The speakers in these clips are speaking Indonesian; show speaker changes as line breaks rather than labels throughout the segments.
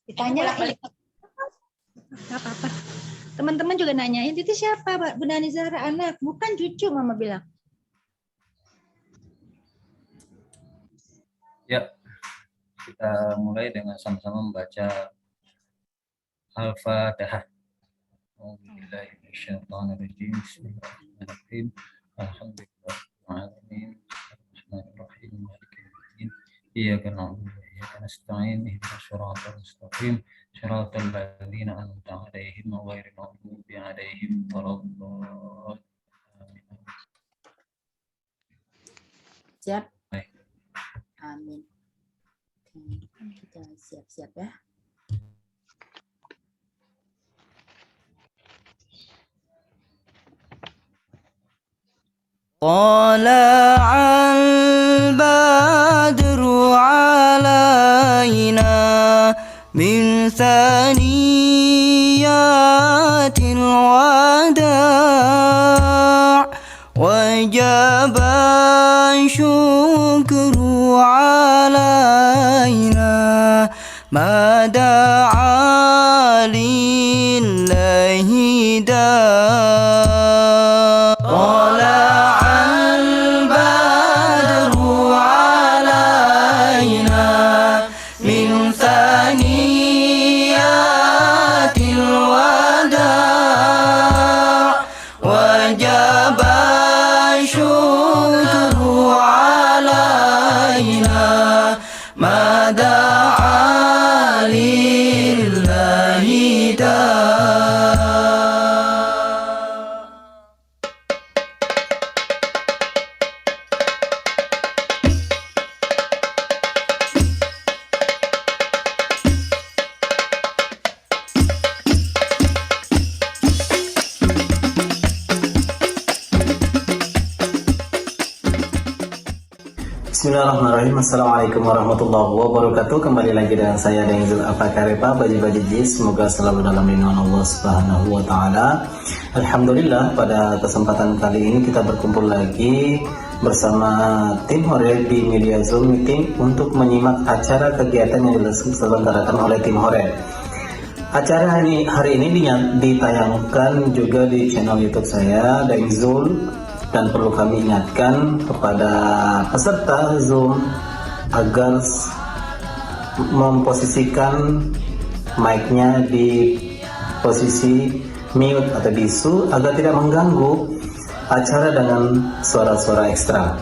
Ditanya apa-apa. Teman-teman juga nanyain, itu siapa, Bunda Nizara? Anak, bukan cucu, Mama bilang.
Ya, kita mulai dengan sama-sama membaca Al-Fatihah. Bismillahirrahmanirrahim. Bismillahirrahmanirrahim. Alhamdulillahirrahmanirrahim. Bismillahirrahmanirrahim. Iyyaka na'budu wa iyyaka nasta'in. Ihdinas siratal mustaqim. Siratal ladzina an'amta 'alaihim ghairil maghdubi 'alaihim waladdallin.
Siap? Amin. Kita siap-siap ya.
طلع البدر علينا من ثنيات الوداع وجب الشكر علينا ما دعا لله داع طلع البدر علينا من ثنيات الوداع وجب الشكر علينا ما دعا لله داع.
Bismillahirrahmanirrahim. Assalamualaikum warahmatullahi wabarakatuh. Kembali lagi dengan saya Dengzul Afakarepa, Baji-Baji. Semoga selalu dalam lindungan Allah Subhanahu wa taala. Alhamdulillah, pada kesempatan kali ini kita berkumpul lagi bersama tim Hore di media Zoom meeting untuk menyimak acara kegiatan yang diselenggarakan oleh tim Hore. Acara hari ini ditayangkan juga di channel YouTube saya Dengzul. Dan perlu kami ingatkan kepada peserta Zoom agar memposisikan mic-nya di posisi mute atau bisu agar tidak mengganggu acara dengan suara-suara ekstra.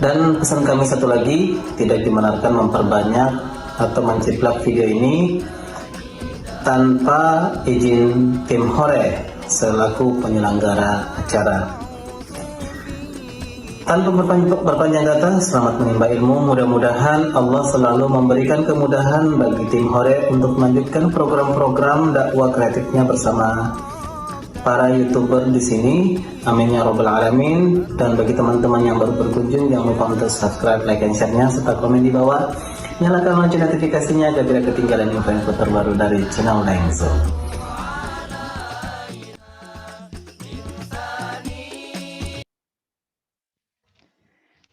Dan pesan kami satu lagi, tidak dibenarkan memperbanyak atau menciplak video ini tanpa izin tim Hore selaku penyelenggara acara. Tanpa berpanjang kata, selamat menimba ilmu. Mudah-mudahan Allah selalu memberikan kemudahan bagi tim Hore untuk melanjutkan program-program dakwah kreatifnya bersama para YouTuber di sini. Amin ya robbal alamin. Dan bagi teman-teman yang baru berkunjung, jangan lupa untuk subscribe, like, dan share-nya serta komen di bawah. Nyalakan lonceng notifikasinya agar tidak ketinggalan info-info terbaru dari channel Dengzul.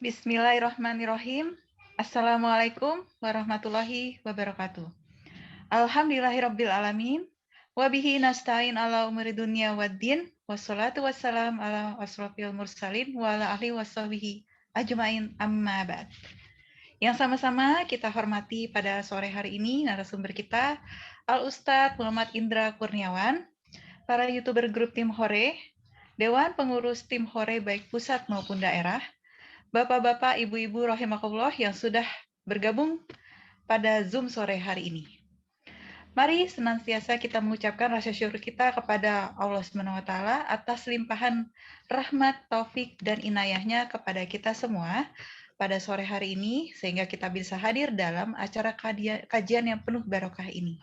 Bismillahirrahmanirrahim. Assalamualaikum warahmatullahi wabarakatuh. Alhamdulillahirabbil alamin. Wa bihi nasta'in ala umuri dunya waddin. Wassalatu wassalam ala asrofil mursalin wa ala ahli washabihi ajmain amma ba'd. Yang sama-sama kita hormati pada sore hari ini narasumber kita Al-Ustadz Muhammad Indra Kurniawan, para YouTuber grup tim Hore, Dewan Pengurus tim Hore baik pusat maupun daerah, Bapak-bapak, ibu-ibu rahimakumullah yang sudah bergabung pada Zoom sore hari ini. Mari senantiasa kita mengucapkan rasa syukur kita kepada Allah SWT atas limpahan rahmat, taufik, dan inayahnya kepada kita semua pada sore hari ini, sehingga kita bisa hadir dalam acara kajian yang penuh barokah ini.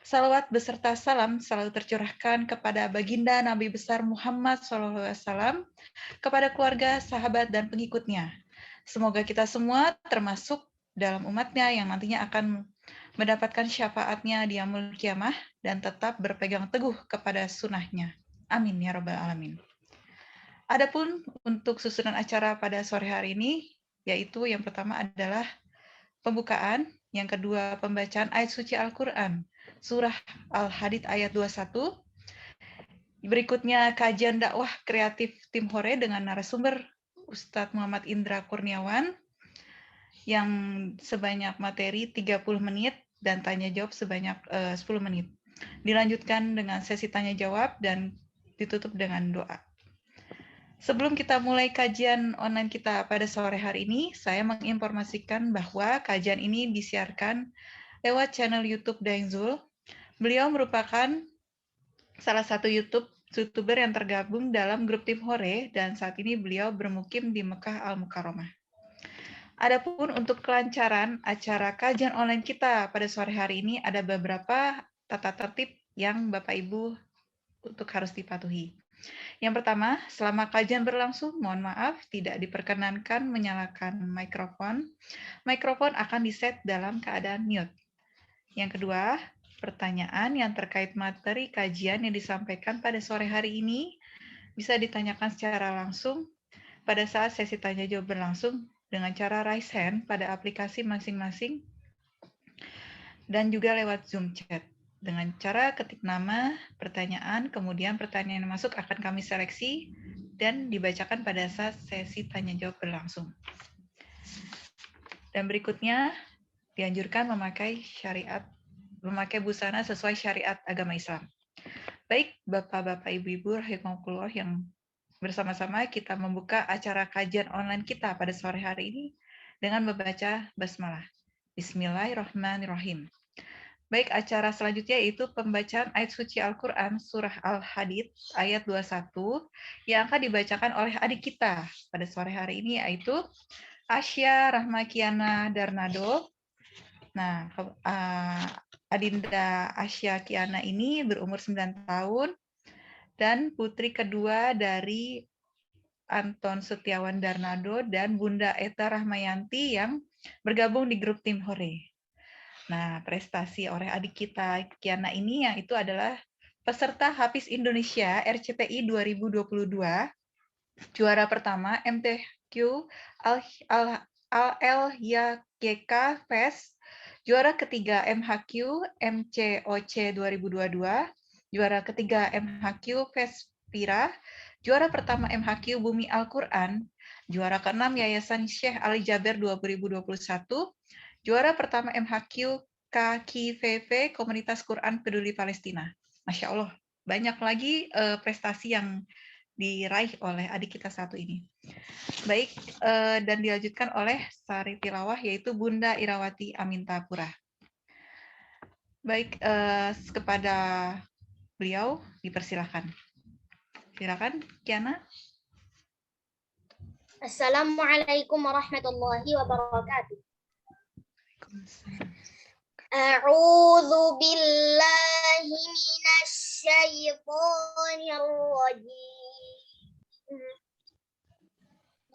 Salawat beserta salam selalu tercurahkan kepada baginda Nabi besar Muhammad SAW, kepada keluarga, sahabat, dan pengikutnya. Semoga kita semua termasuk dalam umatnya yang nantinya akan mendapatkan syafaatnya di yaumul kiamah dan tetap berpegang teguh kepada sunnahnya. Amin ya rabbal alamin. Adapun untuk susunan acara pada sore hari ini, yaitu yang pertama adalah pembukaan Yang kedua, pembacaan ayat suci Al-Quran, surah Al-Hadid ayat 21. Berikutnya, kajian dakwah kreatif tim Hore dengan narasumber Ustadz Muhammad Indra Kurniawan yang sebanyak materi 30 menit dan tanya jawab sebanyak 10 menit. Dilanjutkan dengan sesi tanya jawab dan ditutup dengan doa. Sebelum kita mulai kajian online kita pada sore hari ini, saya menginformasikan bahwa kajian ini disiarkan lewat channel YouTube Daeng Zul. Beliau merupakan salah satu YouTuber yang tergabung dalam grup tim Hore dan saat ini beliau bermukim di Mekah Al-Mukarramah. Adapun untuk kelancaran acara kajian online kita pada sore hari ini ada beberapa tata tertib yang Bapak Ibu untuk harus dipatuhi. Yang pertama, selama kajian berlangsung, mohon maaf, tidak diperkenankan menyalakan mikrofon. Mikrofon akan diset dalam keadaan mute. Yang kedua, pertanyaan yang terkait materi kajian yang disampaikan pada sore hari ini bisa ditanyakan secara langsung pada saat sesi tanya jawab berlangsung dengan cara raise hand pada aplikasi masing-masing dan juga lewat Zoom chat. Dengan cara ketik nama, pertanyaan, kemudian pertanyaan yang masuk akan kami seleksi dan dibacakan pada saat sesi tanya-jawab berlangsung. Dan berikutnya, dianjurkan memakai busana sesuai syariat agama Islam. Baik, Bapak-Bapak, Ibu-Ibu, rahimakumullah yang bersama-sama kita membuka acara kajian online kita pada sore hari ini dengan membaca basmalah. Bismillahirrahmanirrahim. Baik, acara selanjutnya yaitu pembacaan ayat suci Al-Quran surah Al-Hadid ayat 21 yang akan dibacakan oleh adik kita pada sore hari ini yaitu Asya Rahmakiana Darnado. Nah, Adinda Asya Kiana ini berumur 9 tahun dan putri kedua dari Anton Setiawan Darnado dan Bunda Eta Rahmayanti yang bergabung di grup tim Hore. Nah, prestasi oleh adik kita Kiana ini yang itu adalah peserta Hafiz Indonesia RCTI 2022, juara pertama MTQ Al-LYK Fest, juara ketiga MHQ MCOC 2022, juara ketiga MHQ Vespira, juara pertama MHQ Bumi Al-Quran, juara keenam Yayasan Syekh Ali Jaber 2021, juara pertama MHQ KKVV Komunitas Quran Peduli Palestina. Masya Allah, banyak lagi prestasi yang diraih oleh adik kita satu ini. Baik, dan dilanjutkan oleh Sari Tilawah yaitu Bunda Irawati Amintapura. Baik, kepada beliau dipersilakan. Silakan, Kiana.
Assalamualaikum warahmatullahi wabarakatuh. A'udzu billahi minasy syaithanir rajim.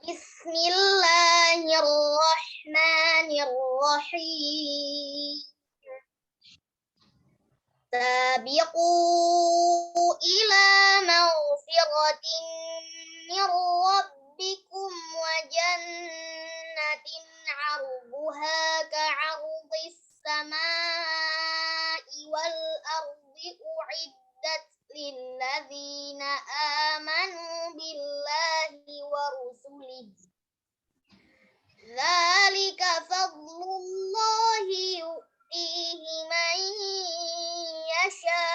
Bismillahirrahmanirrahim. Sabiqu ila maghfiratin min rabbikum wa jannatin 'arduha ka'ardis samai wal ardi u'iddat lil ladzina amanu billahi wa rusulihi. Dzalika fadlullahi yu'tihi man yasha.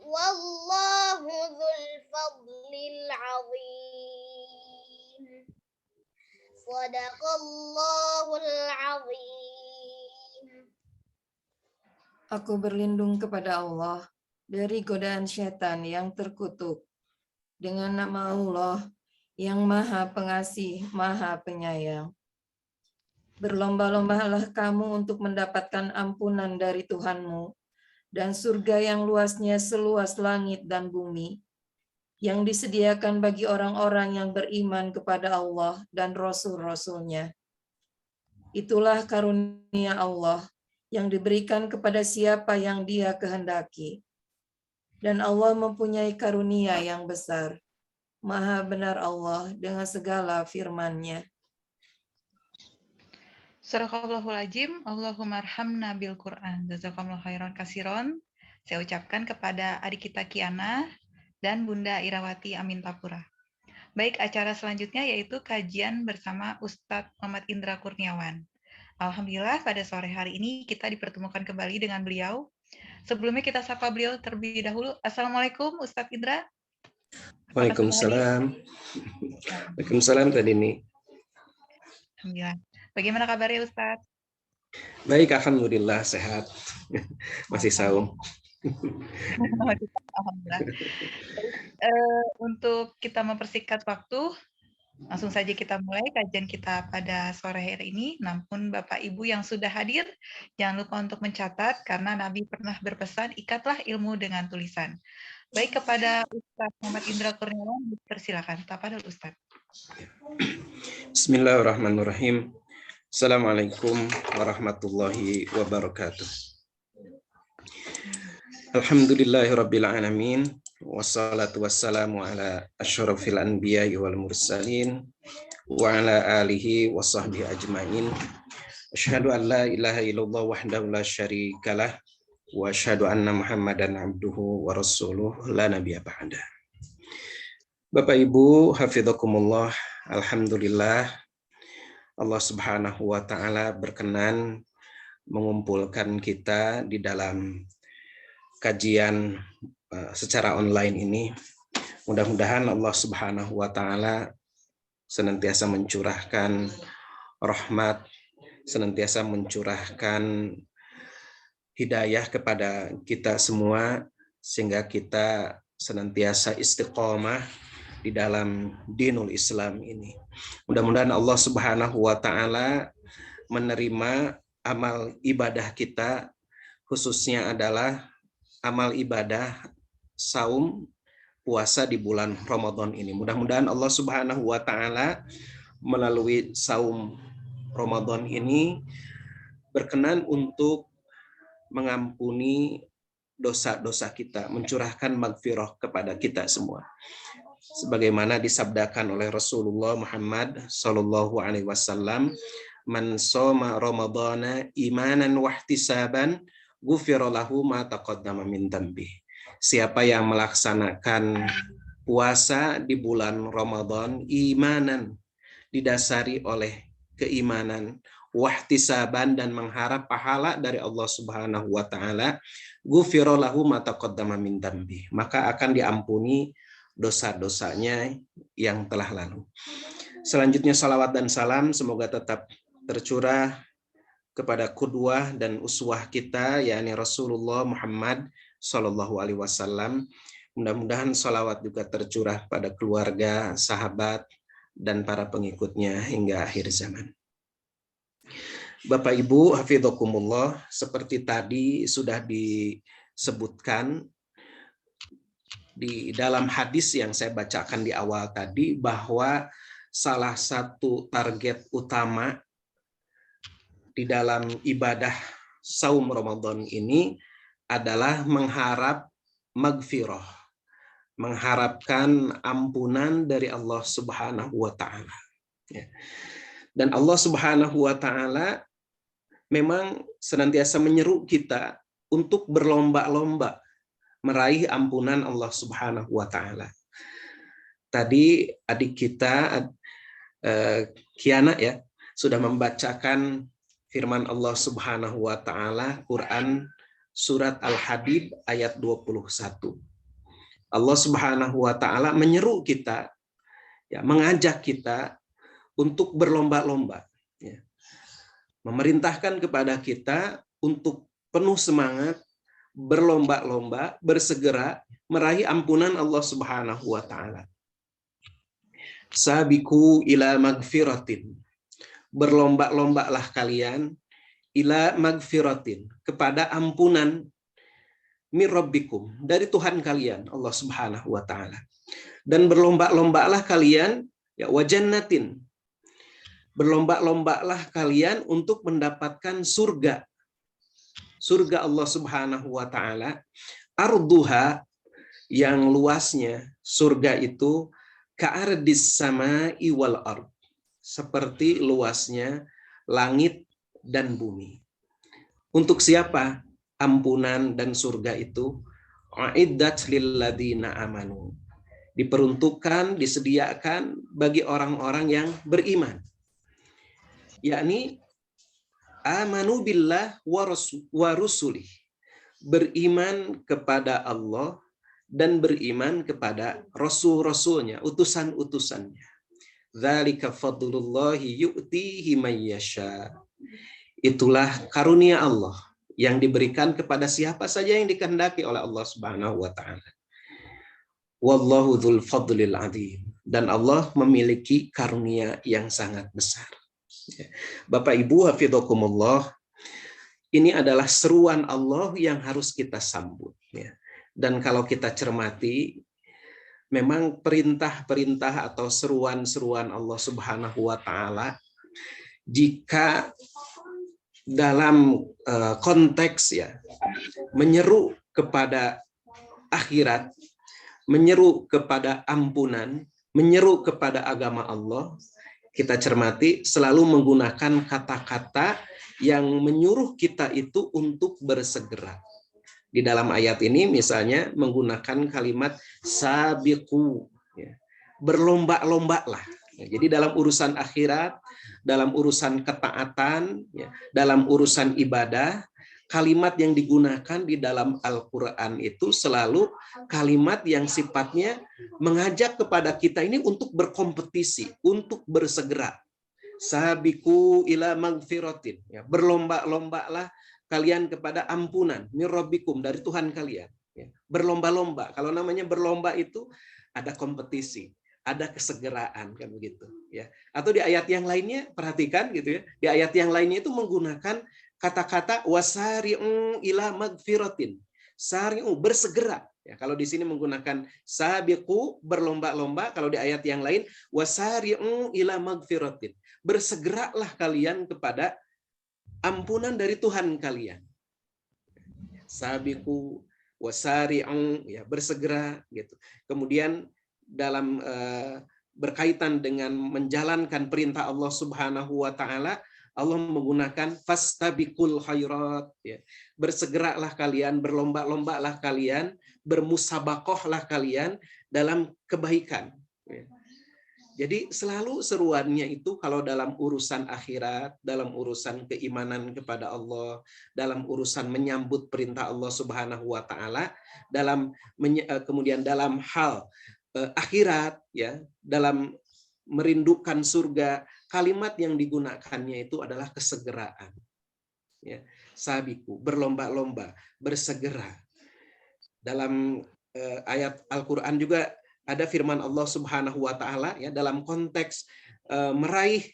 Wallahu dzul fadlil 'adzim. Shadaqallahul 'adzim.
Aku berlindung kepada Allah dari godaan syaitan yang terkutuk. Dengan nama Allah yang Maha Pengasih, Maha Penyayang. Berlomba-lombalah kamu untuk mendapatkan ampunan dari Tuhanmu dan surga yang luasnya seluas langit dan bumi, yang disediakan bagi orang-orang yang beriman kepada Allah dan Rasul-Rasulnya. Itulah karunia Allah yang diberikan kepada siapa yang Dia kehendaki. Dan Allah mempunyai karunia yang besar. Maha benar Allah dengan segala firman-Nya.
Sadaqallahul azim. Allahumma arhamna bil Quran. Jazakumullah khairan kasiron. Saya ucapkan kepada adik kita Kiana dan Bunda Irawati Amintapura. Baik, acara selanjutnya yaitu kajian bersama Ustadz Muhammad Indra Kurniawan. Alhamdulillah pada sore hari ini kita dipertemukan kembali dengan beliau. Sebelumnya kita sapa beliau terlebih dahulu. Assalamualaikum Ustadz Indra.
Waalaikumsalam. Waalaikumsalam tadi nih.
Alhamdulillah. Bagaimana kabarnya Ustadz?
Baik, alhamdulillah sehat. Masih saum.
Alhamdulillah. Untuk kita mempersingkat waktu, langsung saja kita mulai kajian kita pada sore hari ini. Namun Bapak Ibu yang sudah hadir, jangan lupa untuk mencatat karena Nabi pernah berpesan, ikatlah ilmu dengan tulisan. Baik, kepada Ustadz Muhammad Indra Kurniawan, persilakan. Tafadhol Ustadz.
Bismillahirrahmanirrahim. Assalamualaikum warahmatullahi wabarakatuh. Alhamdulillahirabbil alamin. Wassalatu wassalamu ala asyrafil anbiya'i wal mursalin wa ala alihi wa sahbihi ajmain. Asyhadu an la ilaha illallah wahdahu la syarikalah wa asyhadu anna Muhammadan abduhu wa rasuluh la nabiyya ba'da. Bapak Ibu, hafizakumullah. Alhamdulillah Allah Subhanahu wa taala berkenan mengumpulkan kita di dalam kajian secara online ini. Mudah-mudahan Allah Subhanahu wa taala senantiasa mencurahkan rahmat, senantiasa mencurahkan hidayah kepada kita semua sehingga kita senantiasa istiqomah di dalam dinul Islam ini. Mudah-mudahan Allah Subhanahu wa taala menerima amal ibadah kita, khususnya adalah amal ibadah saum puasa di bulan Ramadan ini. Mudah-mudahan Allah Subhanahu wa taala melalui saum Ramadan ini berkenan untuk mengampuni dosa-dosa kita, mencurahkan magfirah kepada kita semua. Sebagaimana disabdakan oleh Rasulullah Muhammad sallallahu alaihi wasallam, "Man shoma Ramadhana imanan wa ihtisaban, ghufira lahu ma taqaddama min dhanbi." Siapa yang melaksanakan puasa di bulan Ramadan imanan, didasari oleh keimanan, wahtisaban, dan mengharap pahala dari Allah Subhanahu wa taala, ghufira lahu ma taqaddama min dhanbi, maka akan diampuni dosa-dosanya yang telah lalu. Selanjutnya salawat dan salam semoga tetap tercurah kepada qudwah dan uswah kita, yakni Rasulullah Muhammad sallallahu alaihi wasallam. Mudah-mudahan salawat juga tercurah pada keluarga, sahabat, dan para pengikutnya hingga akhir zaman. Bapak Ibu, hafizakumullah, seperti tadi sudah disebutkan di dalam hadis yang saya bacakan di awal tadi, bahwa salah satu target utama di dalam ibadah saum Ramadan ini adalah mengharap magfirah, mengharapkan ampunan dari Allah Subhanahu wa taala. Dan Allah Subhanahu wa taala memang senantiasa menyeru kita untuk berlomba-lomba meraih ampunan Allah Subhanahu wa taala. Tadi adik kita Kiana ya sudah membacakan firman Allah Subhanahu wa taala, Quran surat Al-Hadid ayat 21. Allah Subhanahu wa taala menyeru kita, ya, mengajak kita untuk berlomba-lomba, ya. Memerintahkan kepada kita untuk penuh semangat, berlomba-lomba, bersegera meraih ampunan Allah Subhanahu wa taala. Sabiqu ila magfiratin. Berlomba-lombalah kalian ila magfiratin, kepada ampunan mir rabbikum, dari Tuhan kalian Allah Subhanahu wa taala. Dan berlomba-lombalah kalian ya wa jannatin. Berlomba-lombalah kalian untuk mendapatkan surga. Surga Allah Subhanahu wa taala, arduha, yang luasnya surga itu ka-ardis, ka'ardis, sama'i wal ard, seperti luasnya langit dan bumi. dan bumi. Untuk siapa ampunan dan surga itu? Uiddat lilladzina amanu. Diperuntukkan, disediakan bagi orang-orang yang beriman. Yakni amanu billah wa rusulih. Beriman kepada Allah dan beriman kepada rasul-rasulnya, utusan-utusannya. Dzalika fadlullahi yu'tihi may yasha. Itulah karunia Allah yang diberikan kepada siapa saja yang dikehendaki oleh Allah Subhanahu wa taala. Wallahu dzul fadlil adzim. Dan Allah memiliki karunia yang sangat besar. Bapak Ibu hafidhakumullah, ini adalah seruan Allah yang harus kita sambut. Dan kalau kita cermati, memang perintah-perintah atau seruan-seruan Allah Subhanahu wa taala, jika dalam konteks menyeru kepada akhirat, menyeru kepada ampunan, menyeru kepada agama Allah, kita cermati selalu menggunakan kata-kata yang menyuruh kita itu untuk bersegera. Di dalam ayat ini misalnya menggunakan kalimat sabiqu, berlomba-lombalah. Jadi dalam urusan akhirat, dalam urusan ketaatan, dalam urusan ibadah, kalimat yang digunakan di dalam Al-Quran itu selalu kalimat yang sifatnya mengajak kepada kita ini untuk berkompetisi, untuk bersegera. Sabiqu ila magfiratin, berlomba-lombalah kalian kepada ampunan mir rabbikum, dari Tuhan kalian. Berlomba-lomba. Kalau namanya berlomba itu ada kompetisi, ada kesegeraan, kan begitu ya. Atau di ayat yang lainnya perhatikan gitu ya. Di ayat yang lainnya itu menggunakan kata-kata wasari'u ila magfiratin. Sari'u, bersegera. Ya, kalau di sini menggunakan sabiqu, berlomba-lomba, kalau di ayat yang lain wasari'u ila magfiratin. Bersegeralah kalian kepada ampunan dari Tuhan kalian. Sabiqu wasari'u, ya, bersegera gitu. Kemudian dalam berkaitan dengan menjalankan perintah Allah Subhanahu wa taala, Allah menggunakan fastabiqul khairat, ya. Bersegeralah kalian, berlomba-lombalah kalian, bermusabaqahlah kalian dalam kebaikan, ya. Jadi selalu seruannya itu kalau dalam urusan akhirat, dalam urusan keimanan kepada Allah, dalam urusan menyambut perintah Allah Subhanahu wa taala, kemudian dalam hal akhirat, ya, dalam merindukan surga, kalimat yang digunakannya itu adalah kesegeraan. Ya, sabiku, berlomba-lomba, bersegera. Dalam ayat Al-Quran juga ada firman Allah Subhanahu wa taala, ya, dalam konteks meraih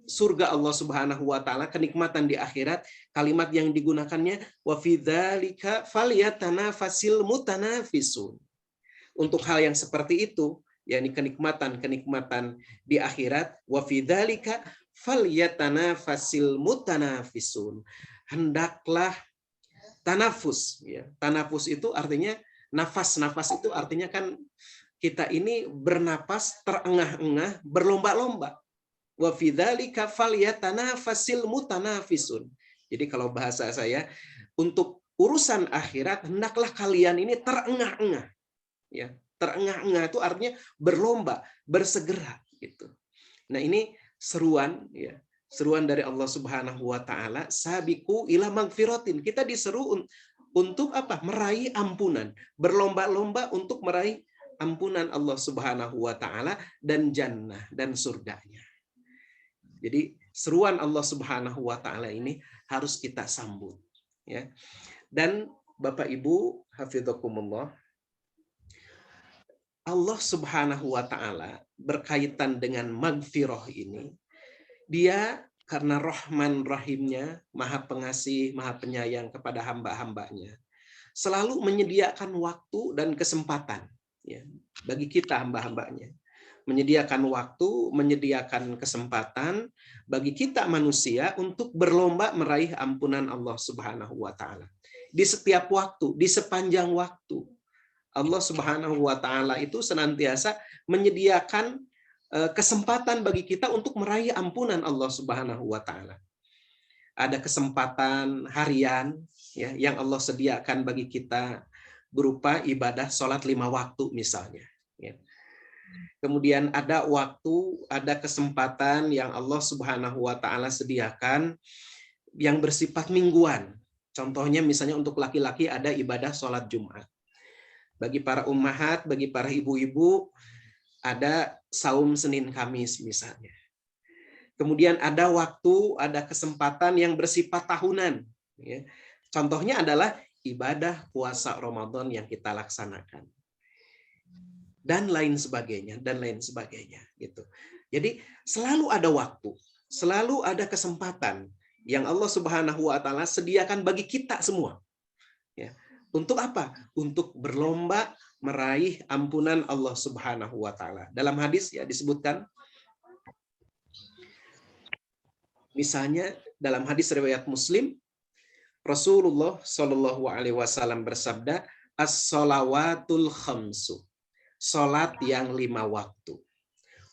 surga Allah Subhanahu wa taala, kenikmatan di akhirat, kalimat yang digunakannya wa fi dzalika falyatanafasil mutanafisun. Untuk hal yang seperti itu, yakni kenikmatan di akhirat, wa fi dzalika falyatanafasil mutanafisun. Hendaklah tanafus, ya. Tanafus itu artinya nafas. Nafas itu artinya kan kita ini bernapas, terengah-engah, berlomba-lomba. Wa fi dzalika falyatanafasil mutanafisun. Jadi kalau bahasa saya, untuk urusan akhirat hendaklah kalian ini terengah-engah. Ya, terengah-engah itu artinya berlomba, bersegera gitu. Nah, ini seruan, ya, seruan dari Allah Subhanahu wa taala, sabiqu ila magfiratin. Kita diseru untuk apa? Meraih ampunan, berlomba-lomba untuk meraih ampunan Allah Subhanahu wa taala dan jannah, dan surganya. Jadi seruan Allah Subhanahu wa taala ini harus kita sambut, ya. Dan Bapak Ibu hafidhakumullah, Allah Subhanahu wa taala berkaitan dengan magfirah ini, dia karena Rahman Rahimnya, Maha Pengasih, Maha Penyayang kepada hamba-hambanya, selalu menyediakan waktu dan kesempatan, ya, bagi kita hamba-hambanya. Menyediakan waktu, menyediakan kesempatan bagi kita manusia untuk berlomba meraih ampunan Allah Subhanahu wa taala. Di setiap waktu, di sepanjang waktu, Allah Subhanahu wa taala itu senantiasa menyediakan kesempatan bagi kita untuk meraih ampunan Allah Subhanahu wa taala. ada kesempatan harian ya yang Allah sediakan bagi kita berupa ibadah sholat 5 waktu misalnya. Ya. Kemudian ada waktu, ada kesempatan yang Allah Subhanahu wa Ta'ala sediakan yang bersifat mingguan. Contohnya misalnya untuk laki-laki ada ibadah sholat Jumat. Bagi para ummahat, bagi para ibu-ibu ada saum Senin Kamis misalnya. Kemudian ada waktu, ada kesempatan yang bersifat tahunan. Ya. Contohnya adalah ibadah puasa Ramadan yang kita laksanakan. Dan lain sebagainya, dan lain sebagainya. Gitu. Jadi selalu ada waktu, selalu ada kesempatan yang Allah Subhanahu wa Ta'ala sediakan bagi kita semua. Ya. Untuk apa? Untuk berlomba meraih ampunan Allah Subhanahu wa Ta'ala. Dalam hadis ya disebutkan, misalnya dalam hadis riwayat Muslim, Rasulullah Shallallahu Alaihi Wasallam bersabda, as-shalawatul khamsu, salat yang 5 waktu,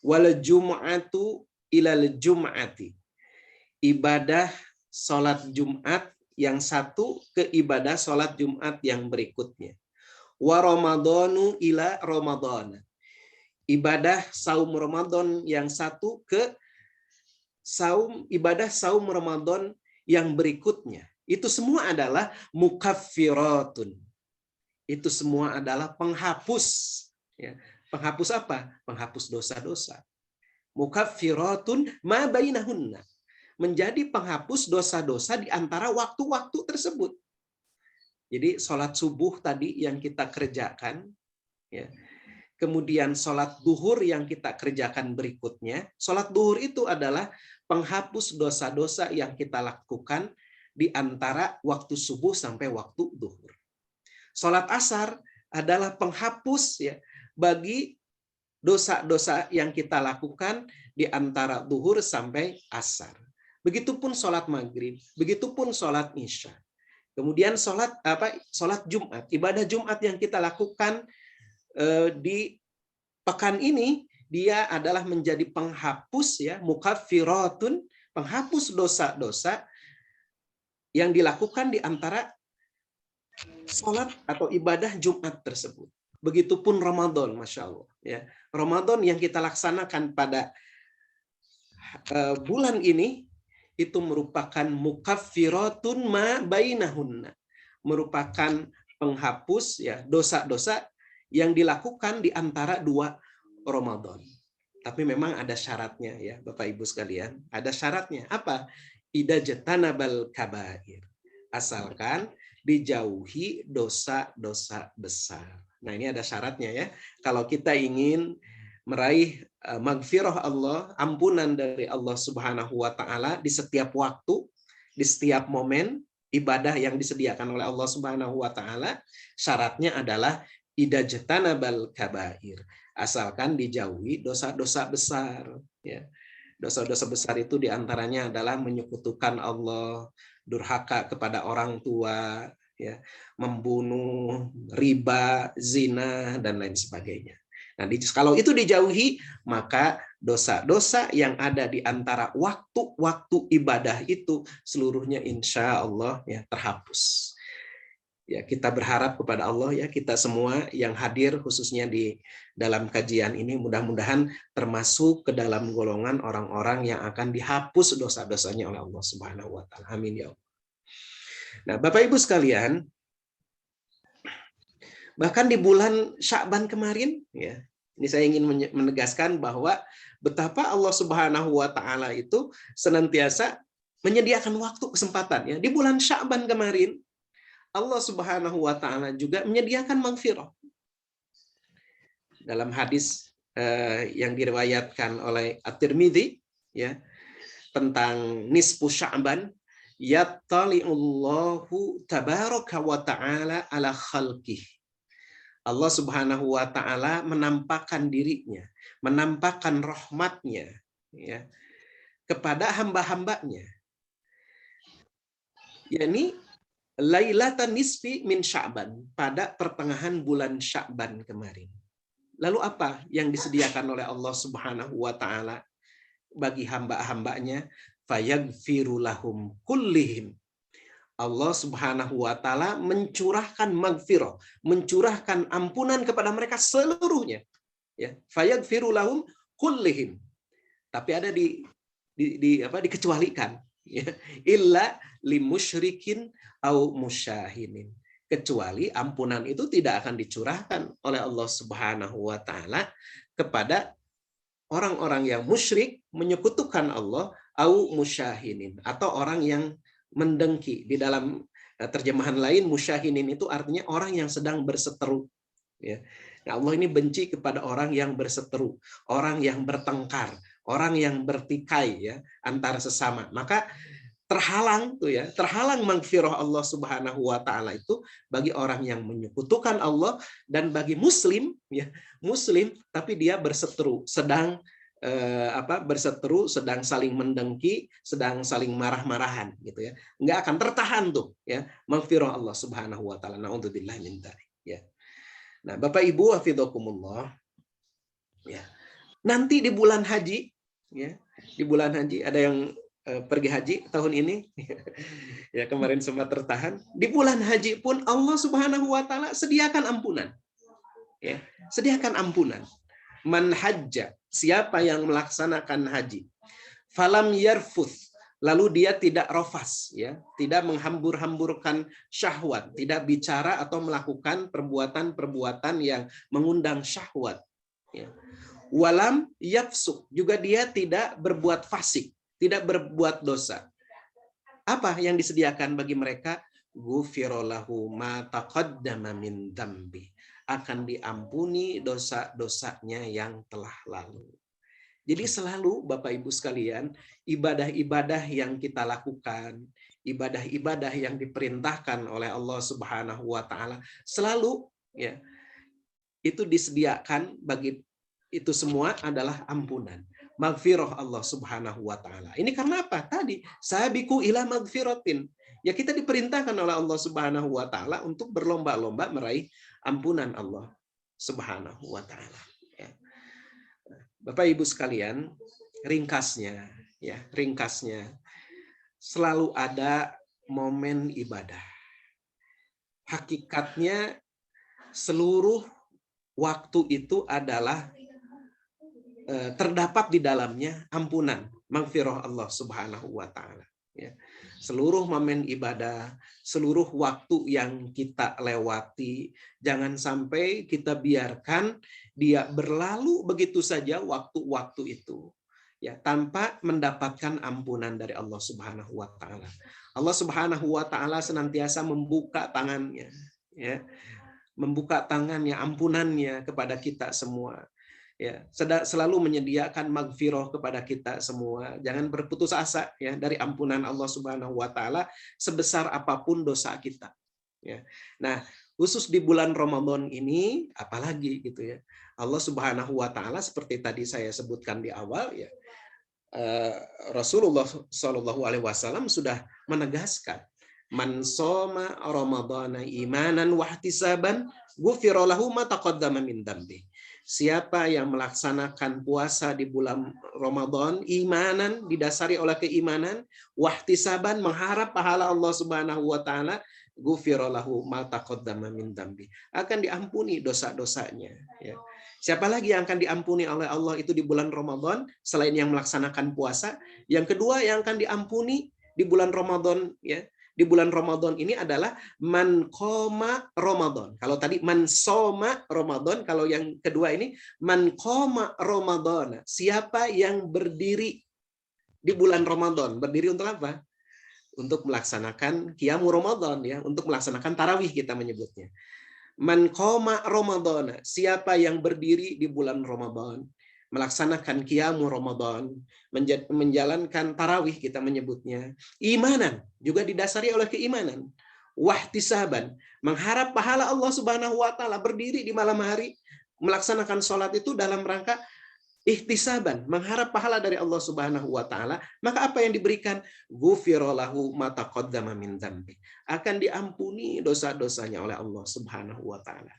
wal jum'atu ilal jum'ati, ibadah salat Jumat yang satu ke ibadah salat Jumat yang berikutnya, wa ramadhanu ila ramadhana, ibadah saum Ramadan yang satu ke ibadah saum Ramadan yang berikutnya. Itu semua adalah mukaffiratun. Itu semua adalah penghapus. Ya. Penghapus apa? Penghapus dosa-dosa. Mukaffiratun ma bainahunna. Menjadi penghapus dosa-dosa di antara waktu-waktu tersebut. Jadi sholat subuh tadi yang kita kerjakan, ya. Kemudian sholat duhur yang kita kerjakan berikutnya. Sholat duhur itu adalah penghapus dosa-dosa yang kita lakukan di antara waktu subuh sampai waktu duhur. Sholat asar adalah penghapus ya bagi dosa-dosa yang kita lakukan di antara duhur sampai asar. Begitupun sholat maghrib, begitupun sholat isya. Kemudian sholat Jumat, ibadah Jumat yang kita lakukan di pekan ini, dia adalah menjadi penghapus ya, mukaffiratun, penghapus dosa-dosa yang dilakukan di antara sholat atau ibadah Jumat tersebut. Begitupun Ramadan, Masya Allah. Ya. Ramadan yang kita laksanakan pada bulan ini, itu merupakan mukaffiratun ma bainahunna. Merupakan penghapus ya dosa-dosa yang dilakukan di antara 2 Ramadan. Tapi memang ada syaratnya ya Bapak Ibu sekalian. Ada syaratnya. Apa? Idza jatanabal kabair. Asalkan dijauhi dosa-dosa besar. Nah, ini ada syaratnya ya. Kalau kita ingin meraih magfirah Allah, ampunan dari Allah Subhanahu wa Ta'ala di setiap waktu, di setiap momen ibadah yang disediakan oleh Allah Subhanahu wa Ta'ala, syaratnya adalah idza jatanabal kabair. Asalkan dijauhi dosa-dosa besar ya. Dosa-dosa besar itu diantaranya adalah menyekutukan Allah, durhaka kepada orang tua ya, membunuh, riba, zina dan lain sebagainya. Nah, kalau itu dijauhi, maka dosa-dosa yang ada di antara waktu-waktu ibadah itu seluruhnya insya Allah ya terhapus. Ya, kita berharap kepada Allah ya, kita semua yang hadir khususnya di dalam kajian ini mudah-mudahan termasuk ke dalam golongan orang-orang yang akan dihapus dosa-dosanya oleh Allah Subhanahu wa Ta'ala. Amin ya Allah. Nah, Bapak Ibu sekalian, bahkan di bulan Sya'ban kemarin ya, ini saya ingin menegaskan bahwa betapa Allah Subhanahu wa Ta'ala itu senantiasa menyediakan waktu kesempatan ya. Di bulan Sya'ban kemarin Allah Subhanahu wa Ta'ala juga menyediakan maghfirah. Dalam hadis yang diriwayatkan oleh At-Tirmidzi ya, tentang nisfu Sya'ban, yattali'ullahu tabaraka wa ta'ala ala khalqih. Allah Subhanahu wa Ta'ala menampakkan dirinya, menampakkan rahmatnya ya, kepada hamba-hambanya. yakni Lailatan nisfi min Sya'ban, pada pertengahan bulan Sya'ban kemarin. Lalu apa yang disediakan oleh Allah Subhanahu wa taala bagi hamba-hambanya? fayaghfiru lahum kullihim. Allah Subhanahu wa taala mencurahkan maghfirah, mencurahkan ampunan kepada mereka seluruhnya. Ya, fayaghfiru lahum kullihim. Tapi ada dikecualikan, ya. Illa limusyrikin au musyahinin. Kecuali ampunan itu tidak akan dicurahkan oleh Allah Subhanahu wa taala kepada orang-orang yang musyrik, menyekutukan Allah, au musyahinin, atau orang yang mendengki. Di dalam terjemahan lain, musyahinin itu artinya orang yang sedang berseteru. Ya. Nah, Allah ini benci kepada orang yang berseteru, orang yang bertengkar, orang yang bertikai, ya, antara sesama. Maka terhalang tuh, ya, terhalang maghfirah Allah Subhanahu wa taala itu bagi orang yang menyekutukan Allah, dan bagi muslim, ya, muslim tapi dia berseteru, sedang berseteru, sedang saling mendengki, sedang saling marah-marahan, gitu ya. Nggak akan tertahan tuh, ya, maghfirah Allah Subhanahu wa taala. Na'udzubillah min dzalik, ya. Nah, Bapak Ibu hafizakumullah, ya. Nanti di bulan haji, ya, di bulan haji ada yang pergi haji tahun ini, ya, kemarin sempat tertahan. Di bulan haji pun Allah Subhanahu wa taala sediakan ampunan, ya, sediakan ampunan. Man hajja, siapa yang melaksanakan haji, falam yarfuth, lalu dia tidak rofas, ya, tidak menghambur-hamburkan syahwat, tidak bicara atau melakukan perbuatan-perbuatan yang mengundang syahwat, ya. Walam yafsuk, juga dia tidak berbuat fasik, tidak berbuat dosa. Apa yang disediakan bagi mereka? Ghufira lahu ma taqaddama min dzambi, akan diampuni dosa-dosanya yang telah lalu. Jadi selalu Bapak Ibu sekalian, ibadah-ibadah yang kita lakukan, ibadah-ibadah yang diperintahkan oleh Allah Subhanahu wa taala, selalu, ya, itu disediakan bagi itu semua adalah ampunan, maghfirah Allah Subhanahu wa taala. Ini karena apa? Tadi, sabiqu ila maghfiratin. Ya, kita diperintahkan oleh Allah Subhanahu wa taala untuk berlomba-lomba meraih ampunan Allah Subhanahu wa taala. Ya. Bapak Ibu sekalian, ringkasnya, ya, ringkasnya selalu ada momen ibadah. Hakikatnya seluruh waktu itu adalah terdapat di dalamnya ampunan, maghfirah Allah Subhanahu wa taala. Ya. Seluruh momen ibadah, seluruh waktu yang kita lewati, jangan sampai kita biarkan dia berlalu begitu saja waktu-waktu itu, ya, tanpa mendapatkan ampunan dari Allah Subhanahu wa taala. Allah Subhanahu wa taala senantiasa membuka tangannya, ya, membuka tangannya, ampunannya kepada kita semua. Ya, selalu menyediakan maghfirah kepada kita semua. Jangan berputus asa, ya, dari ampunan Allah Subhanahu wa taala sebesar apapun dosa kita. Ya. Nah, khusus di bulan Ramadan ini apalagi, gitu ya. Allah Subhanahu wa taala seperti tadi saya sebutkan di awal, ya. Rasulullah Shallallahu alaihi wasallam sudah menegaskan, man shoma ramadhana imanan wa ihtisaban ghufira lahu ma taqaddama min dzambi. Siapa yang melaksanakan puasa di bulan Ramadan imanan, didasari oleh keimanan, wahtisaban, mengharap pahala Allah Subhanahu wa taala, ghufira lahu ma taqaddama min dzambi, akan diampuni dosa-dosanya, ya. Siapa lagi yang akan diampuni oleh Allah itu di bulan Ramadan selain yang melaksanakan puasa? Yang kedua yang akan diampuni di bulan Ramadan, ya, di bulan Ramadan ini adalah man qoma Ramadan. Kalau tadi man soma Ramadan, kalau yang kedua ini man qoma Ramadan. Siapa yang berdiri di bulan Ramadan? Berdiri untuk apa? Untuk melaksanakan qiyamu Ramadan, ya, untuk melaksanakan tarawih kita menyebutnya. Man qoma Ramadan. Siapa yang berdiri di bulan Ramadan, melaksanakan qiyamu Ramadan, menjalankan tarawih kita menyebutnya, imanan, juga didasari oleh keimanan, wahtisaban, mengharap pahala Allah Subhanahu wa taala, berdiri di malam hari melaksanakan sholat itu dalam rangka ihtisaban, mengharap pahala dari Allah Subhanahu wa taala, maka apa yang diberikan? Ghufira lahu ma taqaddama min dzambi, akan diampuni dosa-dosanya oleh Allah Subhanahu wa taala.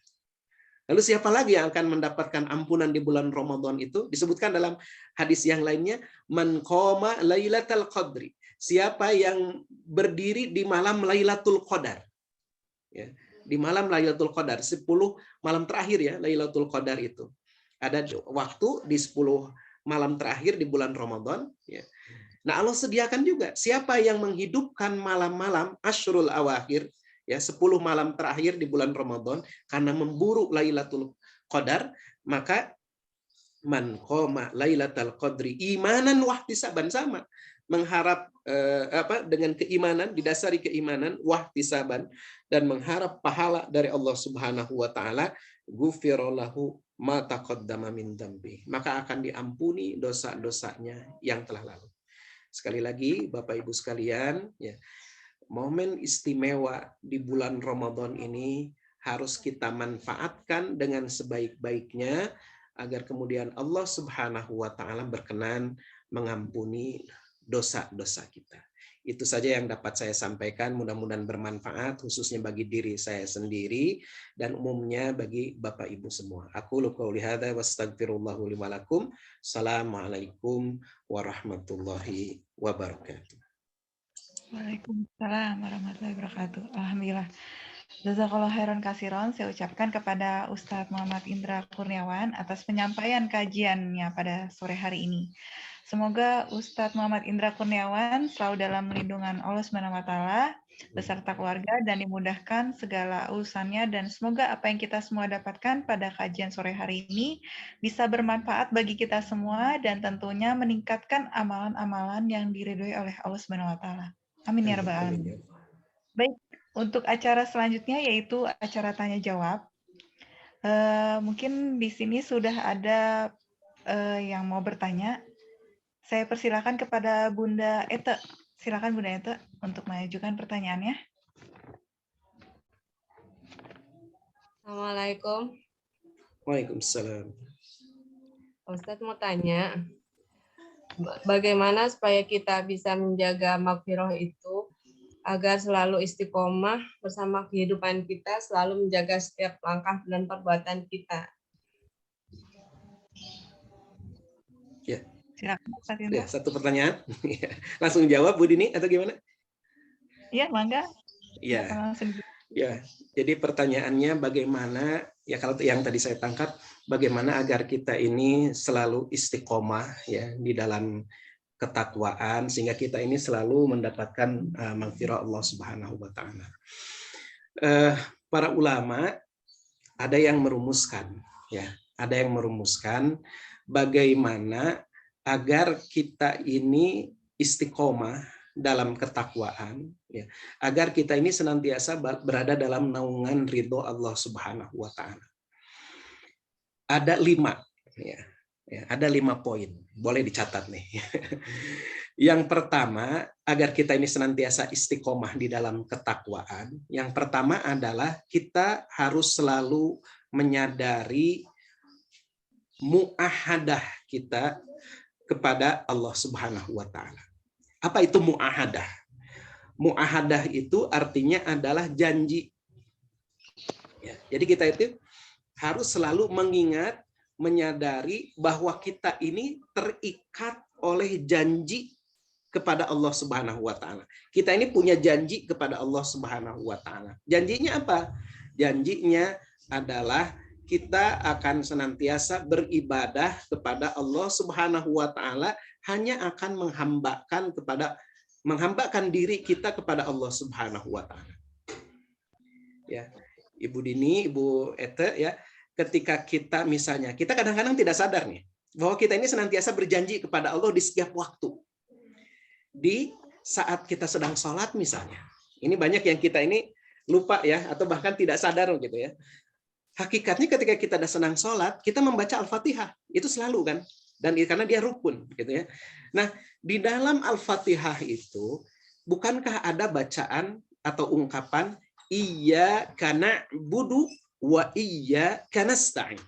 Lalu siapa lagi yang akan mendapatkan ampunan di bulan Ramadan itu? Disebutkan dalam hadis yang lainnya, man qama lailatal qadri. Siapa yang berdiri di malam Lailatul Qadar. Ya, di malam Lailatul Qadar, 10 malam terakhir ya, Lailatul Qadar itu. Ada waktu di 10 malam terakhir di bulan Ramadan, ya. Nah, Allah sediakan juga siapa yang menghidupkan malam-malam Ashrul Awakhir, ya 10 malam terakhir di bulan Ramadan karena memburu Lailatul Qadar, maka man qoma Lailatul Qadri imanan wahtisaban, sama mengharap dengan keimanan, didasari keimanan, wahtisaban, dan mengharap pahala dari Allah Subhanahu wa taala, ghufirallahu ma taqaddama min dzambi, maka akan diampuni dosa-dosanya yang telah lalu. Sekali lagi Bapak Ibu sekalian, ya, momen istimewa di bulan Ramadan ini harus kita manfaatkan dengan sebaik-baiknya agar kemudian Allah Subhanahu wa taala berkenan mengampuni dosa-dosa kita. Itu saja yang dapat saya sampaikan, mudah-mudahan bermanfaat khususnya bagi diri saya sendiri dan umumnya bagi Bapak Ibu semua. Aku qouli hadza wastaghfirullahu li wa lakum. Assalamualaikum warahmatullahi wabarakatuh.
Waalaikumsalam warahmatullahi wabarakatuh. Alhamdulillah. Jazakallahu khairan katsiran saya ucapkan kepada Ustadz Muhammad Indra Kurniawan atas penyampaian kajiannya pada sore hari ini. Semoga Ustadz Muhammad Indra Kurniawan selalu dalam lindungan Allah Subhanahu wa taala beserta keluarga dan dimudahkan segala urusannya, dan semoga apa yang kita semua dapatkan pada kajian sore hari ini bisa bermanfaat bagi kita semua dan tentunya meningkatkan amalan-amalan yang diridhoi oleh Allah Subhanahu wa taala. Amin ya rabbal alamin. Baik, untuk acara selanjutnya yaitu acara tanya jawab. Mungkin di sini sudah ada yang mau bertanya. Saya persilakan kepada Bunda Ete. Silakan Bunda Ete untuk mengajukan pertanyaannya.
Assalamualaikum.
Waalaikumsalam.
Ustadz mau tanya, bagaimana supaya kita bisa menjaga maghfirah itu agar selalu istiqomah bersama kehidupan kita, selalu menjaga setiap langkah dan perbuatan kita.
Ya.
Silakan,
ya, satu pertanyaan. Langsung jawab Bu Dini atau gimana?
Iya, mangga.
Ya. Ya. Jadi pertanyaannya bagaimana, ya kalau yang tadi saya tangkap, bagaimana agar kita ini selalu istiqomah ya di dalam ketakwaan sehingga kita ini selalu mendapatkan maghfirah Allah Subhanahu wa taala. Para ulama ada yang merumuskan ya, ada yang merumuskan bagaimana agar kita ini istiqomah dalam ketakwaan, ya, agar kita ini senantiasa berada dalam naungan ridho Allah Subhanahu wa taala. Ada 5, ya, ada 5 poin, boleh dicatat nih. Yang pertama, agar kita ini senantiasa istiqomah di dalam ketakwaan, yang pertama adalah kita harus selalu menyadari mu'ahadah kita kepada Allah Subhanahu wa taala. Apa itu mu'ahadah? Mu'ahadah itu artinya adalah janji. Ya, jadi kita itu harus selalu mengingat, menyadari bahwa kita ini terikat oleh janji kepada Allah Subhanahu wa taala. Kita ini punya janji kepada Allah Subhanahu wa taala. Janjinya apa? Janjinya adalah kita akan senantiasa beribadah kepada Allah Subhanahu wa taala, hanya akan menghambakan diri kita kepada Allah Subhanahu wa taala. Ya, Ibu Dini, Ibu Ete ya, ketika kita misalnya, kita kadang-kadang tidak sadar nih bahwa kita ini senantiasa berjanji kepada Allah di setiap waktu. Di saat kita sedang sholat misalnya. Ini banyak yang kita ini lupa ya, atau bahkan tidak sadar gitu ya. Hakikatnya ketika kita ada senang sholat, kita membaca Al-Fatihah. Itu selalu kan. Dan karena dia rukun. Gitu ya. Nah, di dalam Al-Fatihah itu, bukankah ada bacaan atau ungkapan, Iyyaka na'budu wa iyyaka nasta'in.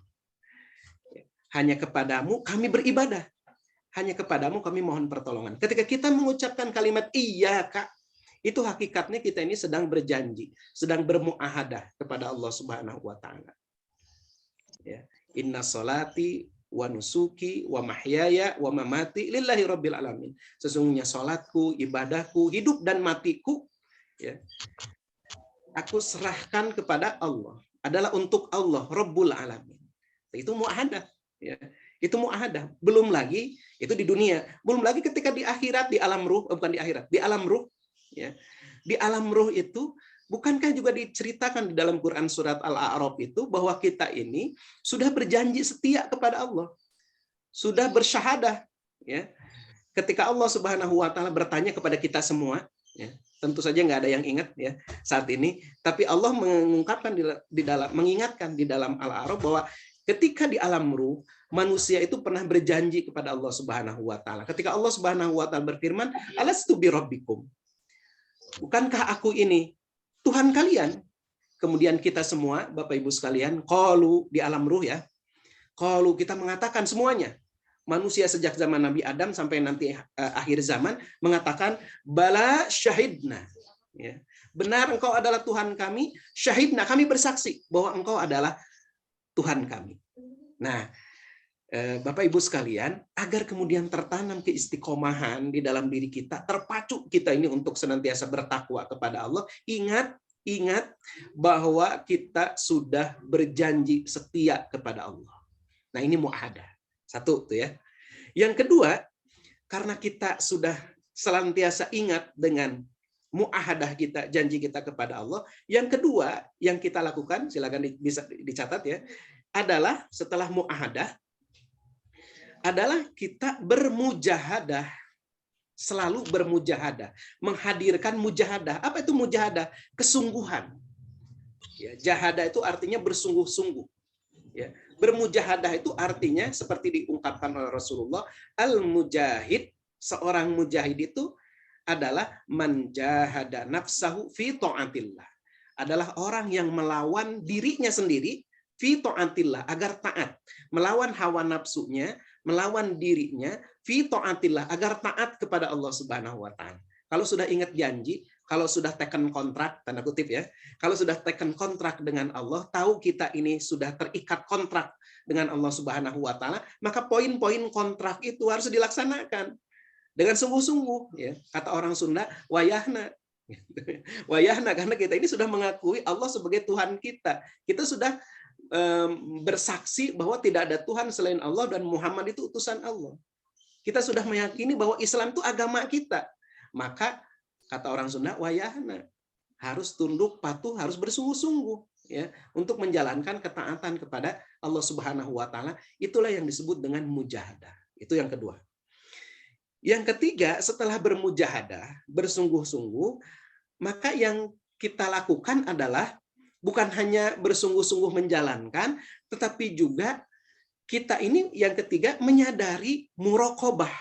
Hanya kepadamu kami beribadah. Hanya kepadamu kami mohon pertolongan. Ketika kita mengucapkan kalimat Iyyaka, itu hakikatnya kita ini sedang berjanji, sedang bermuahadah kepada Allah Subhanahu wa taala. Ya. Inna sholati wa nusuki wa mahyaya wa mamati lillahi rabbil alamin. Sesungguhnya salatku, ibadahku, hidup dan matiku, ya, aku serahkan kepada Allah. Adalah untuk Allah, Rabbul Alamin. Itu muahadah. Ya. Itu muahadah. Belum lagi, itu di dunia. Belum lagi ketika di akhirat, di alam ruh, bukan di akhirat, di alam ruh. Ya. Di alam ruh itu, bukankah juga diceritakan di dalam Quran surat Al-A'raf itu, bahwa kita ini sudah berjanji setia kepada Allah. Sudah bersyahadah. Ya. Ketika Allah Subhanahu wa Ta'ala bertanya kepada kita semua, ya, tentu saja nggak ada yang ingat ya saat ini, tapi Allah mengungkapkan mengingatkan di dalam Al-A'raf bahwa ketika di alam ruh manusia itu pernah berjanji kepada Allah Subhanahu wa Ta'ala. Ketika Allah Subhanahu wa Ta'ala berfirman, alastu bi rabbikum, bukankah aku ini Tuhan kalian? Kemudian kita semua Bapak Ibu sekalian, qalu di alam ruh ya, qalu, kita mengatakan semuanya, manusia sejak zaman Nabi Adam sampai nanti akhir zaman mengatakan bala syahidna, ya, benar engkau adalah Tuhan kami, syahidna, kami bersaksi bahwa engkau adalah Tuhan kami. Nah, Bapak Ibu sekalian, agar kemudian tertanam keistiqomahan di dalam diri kita, terpacu kita ini untuk senantiasa bertakwa kepada Allah, ingat bahwa kita sudah berjanji setia kepada Allah. Nah, ini muahadah. Satu tuh ya. Yang kedua, karena kita sudah senantiasa ingat dengan muahadah kita, janji kita kepada Allah. Yang kedua yang kita lakukan, silakan bisa dicatat ya, adalah setelah muahadah, adalah kita bermujahadah. Selalu bermujahadah. Menghadirkan mujahadah. Apa itu mujahadah? Kesungguhan. Ya, jahadah itu artinya bersungguh-sungguh. Ya. Bermujahadah itu artinya seperti diungkapkan oleh Rasulullah, al-mujahid, seorang mujahid itu adalah manjahada nafsahu fi ta'atillah. Adalah orang yang melawan dirinya sendiri fi ta'atillah, agar taat. Melawan hawa nafsunya, melawan dirinya fi ta'atillah, agar taat kepada Allah Subhanahu wa Ta'ala. Kalau sudah ingat janji, kalau sudah taken kontrak, tanda kutip ya, kalau sudah taken kontrak dengan Allah, tahu kita ini sudah terikat kontrak dengan Allah Subhanahu wa Ta'ala, maka poin-poin kontrak itu harus dilaksanakan dengan sungguh-sungguh ya. Kata orang Sunda, wayahna. Wayahna, karena kita ini sudah mengakui Allah sebagai Tuhan kita. Kita sudah bersaksi bahwa tidak ada Tuhan selain Allah dan Muhammad itu utusan Allah. Kita sudah meyakini bahwa Islam itu agama kita. Maka kata orang Sunda, wayahna, harus tunduk patuh, harus bersungguh-sungguh ya untuk menjalankan ketaatan kepada Allah Subhanahu wa Ta'ala. Itulah yang disebut dengan mujahadah. Itu yang kedua. Yang ketiga, setelah bermujahadah, bersungguh-sungguh, maka yang kita lakukan adalah bukan hanya bersungguh-sungguh menjalankan, tetapi juga kita ini yang ketiga menyadari muraqabah.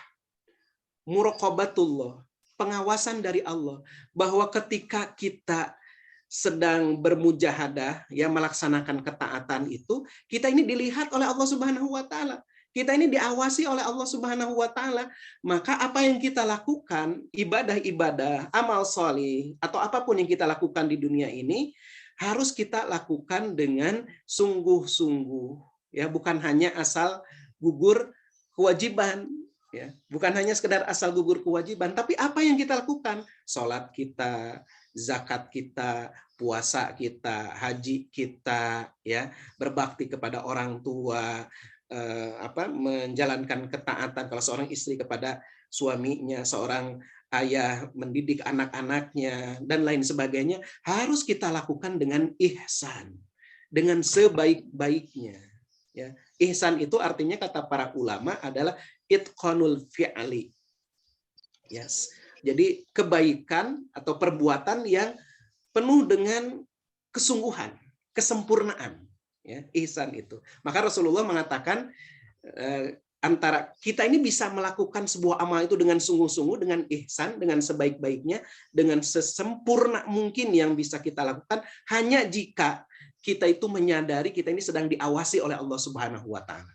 Muraqabatullah, pengawasan dari Allah, bahwa ketika kita sedang bermujahadah ya melaksanakan ketaatan itu, kita ini dilihat oleh Allah Subhanahu wa Ta'ala. Kita ini diawasi oleh Allah Subhanahu wa Ta'ala. Maka apa yang kita lakukan, ibadah-ibadah, amal solih, atau apapun yang kita lakukan di dunia ini, harus kita lakukan dengan sungguh-sungguh. Ya, bukan hanya asal gugur kewajiban. Ya, bukan hanya sekedar asal gugur kewajiban, tapi apa yang kita lakukan? Sholat kita, zakat kita, puasa kita, haji kita, ya, berbakti kepada orang tua, menjalankan ketaatan kalau seorang istri kepada suaminya, seorang ayah mendidik anak-anaknya, dan lain sebagainya, harus kita lakukan dengan ihsan, dengan sebaik-baiknya. Ya, ihsan itu artinya kata para ulama adalah itqanul fi'li. Yes. Jadi kebaikan atau perbuatan yang penuh dengan kesungguhan, kesempurnaan. Ya, ihsan itu. Maka Rasulullah mengatakan antara kita ini bisa melakukan sebuah amal itu dengan sungguh-sungguh, dengan ihsan, dengan sebaik-baiknya, dengan sesempurna mungkin yang bisa kita lakukan, hanya jika kita itu menyadari kita ini sedang diawasi oleh Allah Subhanahu wa Ta'ala.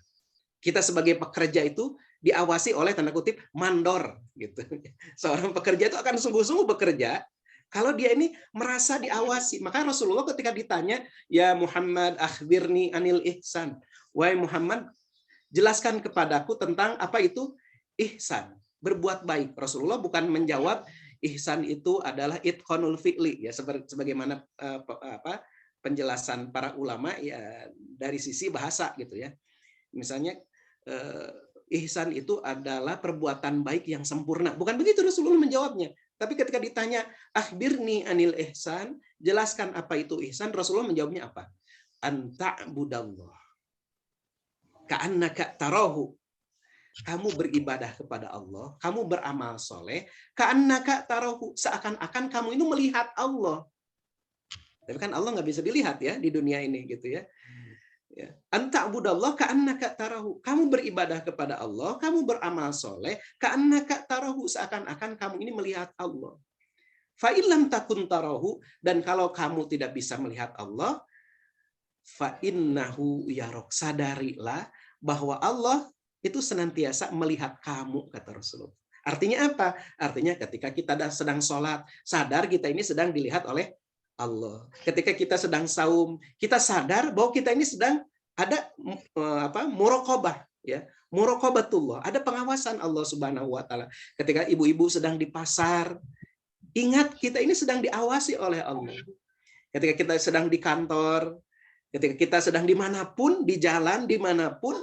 Kita sebagai pekerja itu diawasi oleh tanda kutip mandor gitu. Seorang pekerja itu akan sungguh-sungguh bekerja kalau dia ini merasa diawasi. Maka Rasulullah ketika ditanya, ya Muhammad akhbirni anil ihsan, wahai Muhammad, jelaskan kepadaku tentang apa itu ihsan, berbuat baik. Rasulullah bukan menjawab ihsan itu adalah itqanul fi'li, ya sebagaimana penjelasan para ulama ya dari sisi bahasa gitu ya. Misalnya ihsan itu adalah perbuatan baik yang sempurna. Bukan begitu Rasulullah menjawabnya. Tapi ketika ditanya, akhbirni anil ihsan, jelaskan apa itu ihsan, Rasulullah menjawabnya apa? Anta'budallah ka'annaka tarahu. Kamu beribadah kepada Allah, kamu beramal soleh, ka'annaka tarahu, seakan-akan kamu itu melihat Allah. Tapi kan Allah nggak bisa dilihat ya di dunia ini gitu ya. Anta'budallah ka'annaka tarahu. Kamu beribadah kepada Allah, kamu beramal soleh, ka'annaka tarahu, seakan-akan kamu ini melihat Allah. Fa illam takun tarahu, dan kalau kamu tidak bisa melihat Allah, fa innahu yarok, sadarilah bahwa Allah itu senantiasa melihat kamu, kata Rasulullah. Artinya apa? Artinya ketika kita sedang sholat, sadar kita ini sedang dilihat oleh Allah. Ketika kita sedang saum, kita sadar bahwa kita ini sedang ada muraqabah, ya, muraqabatullah, ada pengawasan Allah Subhanahu wa taala. Ketika ibu-ibu sedang di pasar, ingat kita ini sedang diawasi oleh Allah. Ketika kita sedang di kantor, ketika kita sedang dimanapun, di jalan, dimanapun,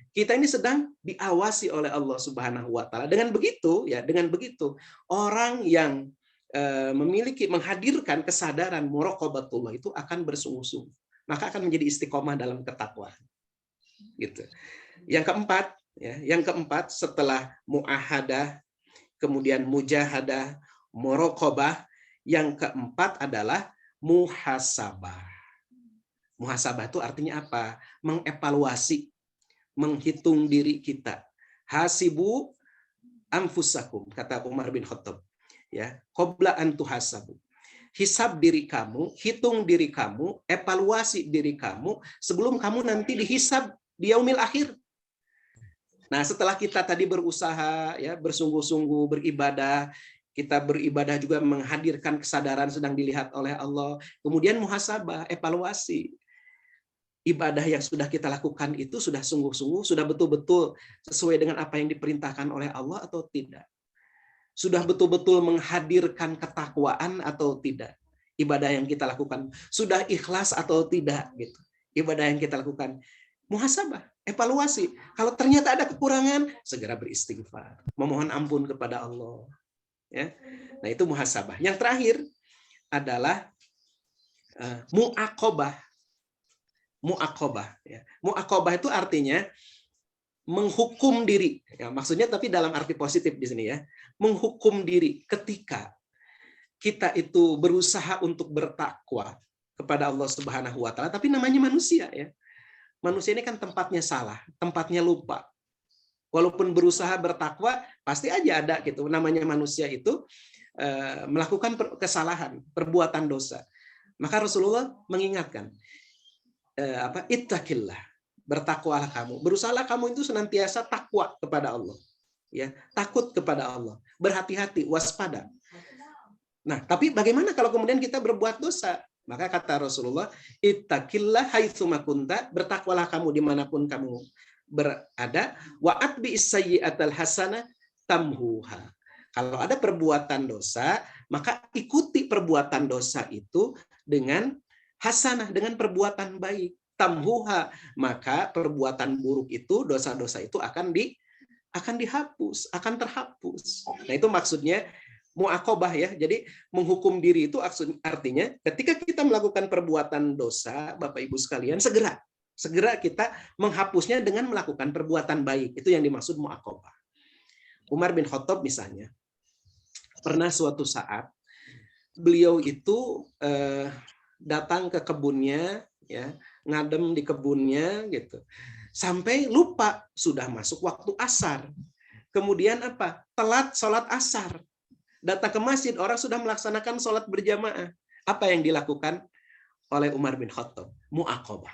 kita ini sedang diawasi oleh Allah Subhanahu wa taala. Dengan begitu, ya, dengan begitu, orang yang menghadirkan kesadaran muraqabatullah itu akan bersungguh-sungguh, maka akan menjadi istiqomah dalam ketakwaan. Gitu. Yang keempat, ya, yang keempat setelah muahadah, kemudian mujahadah, muraqabah, yang keempat adalah muhasabah. Muhasabah itu artinya apa? Mengevaluasi, menghitung diri kita. Hasibu anfusakum, kata Umar bin Khattab. Ya, qabla an tuhasabu. Hisab diri kamu, hitung diri kamu, evaluasi diri kamu sebelum kamu nanti dihisab di yaumil akhir. Nah, setelah kita tadi berusaha, ya, bersungguh-sungguh beribadah, kita beribadah juga menghadirkan kesadaran sedang dilihat oleh Allah. Kemudian muhasabah, evaluasi. Ibadah yang sudah kita lakukan itu sudah sungguh-sungguh, sudah betul-betul sesuai dengan apa yang diperintahkan oleh Allah atau tidak? Sudah betul-betul menghadirkan ketakwaan atau tidak? Ibadah yang kita lakukan sudah ikhlas atau tidak gitu. Ibadah yang kita lakukan, muhasabah, evaluasi. Kalau ternyata ada kekurangan, segera beristighfar, memohon ampun kepada Allah. Ya. Nah, itu muhasabah. Yang terakhir adalah mu'aqabah. Mu'aqabah, ya. Mu'aqabah itu artinya menghukum diri, ya, maksudnya tapi dalam arti positif di sini, ya. Menghukum diri ketika kita itu berusaha untuk bertakwa kepada Allah Subhanahu wa taala, tapi namanya manusia, ya. Manusia ini kan tempatnya salah, tempatnya lupa. Walaupun berusaha bertakwa, pasti aja ada gitu. Namanya manusia itu melakukan kesalahan, perbuatan dosa. Maka Rasulullah mengingatkan, ittaqillah, bertakwalah kamu, berusahalah kamu itu senantiasa takwa kepada Allah, ya, takut kepada Allah, berhati-hati, waspada. Nah, tapi bagaimana kalau kemudian kita berbuat dosa? Maka kata Rasulullah, ittaqillah haitsuma kunta, bertakwalah kamu dimanapun kamu berada, wa atbi'is sayyi'atal hasanah tamhuha. Kalau ada perbuatan dosa, maka ikuti perbuatan dosa itu dengan hasanah, dengan perbuatan baik. Tamhuha, maka perbuatan buruk itu, dosa-dosa itu akan dihapus, akan terhapus. Nah, itu maksudnya mu'aqabah, ya. Jadi menghukum diri itu artinya ketika kita melakukan perbuatan dosa, Bapak Ibu sekalian, segera kita menghapusnya dengan melakukan perbuatan baik. Itu yang dimaksud mu'aqabah. Umar bin Khattab misalnya, pernah suatu saat beliau itu datang ke kebunnya, ya, ngadem di kebunnya gitu. Sampai lupa sudah masuk waktu asar. Kemudian apa? Telat sholat asar. Datang ke masjid, orang sudah melaksanakan sholat berjamaah. Apa yang dilakukan oleh Umar bin Khattab? Mu'aqabah.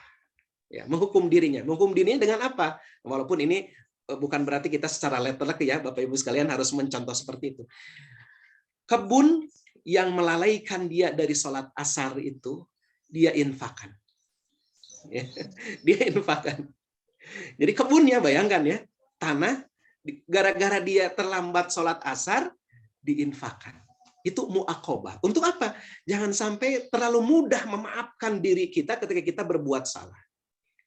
Ya, menghukum dirinya. Menghukum dirinya dengan apa? Walaupun ini bukan berarti kita secara letterlek, ya, Bapak Ibu sekalian harus mencontoh seperti itu. Kebun yang melalaikan dia dari sholat asar itu, dia infakkan. Ya, dia infakkan. Jadi kebunnya, bayangkan ya, tanah gara-gara dia terlambat sholat asar diinfakkan. Itu mu'aqobah. Untuk apa? Jangan sampai terlalu mudah memaafkan diri kita ketika kita berbuat salah.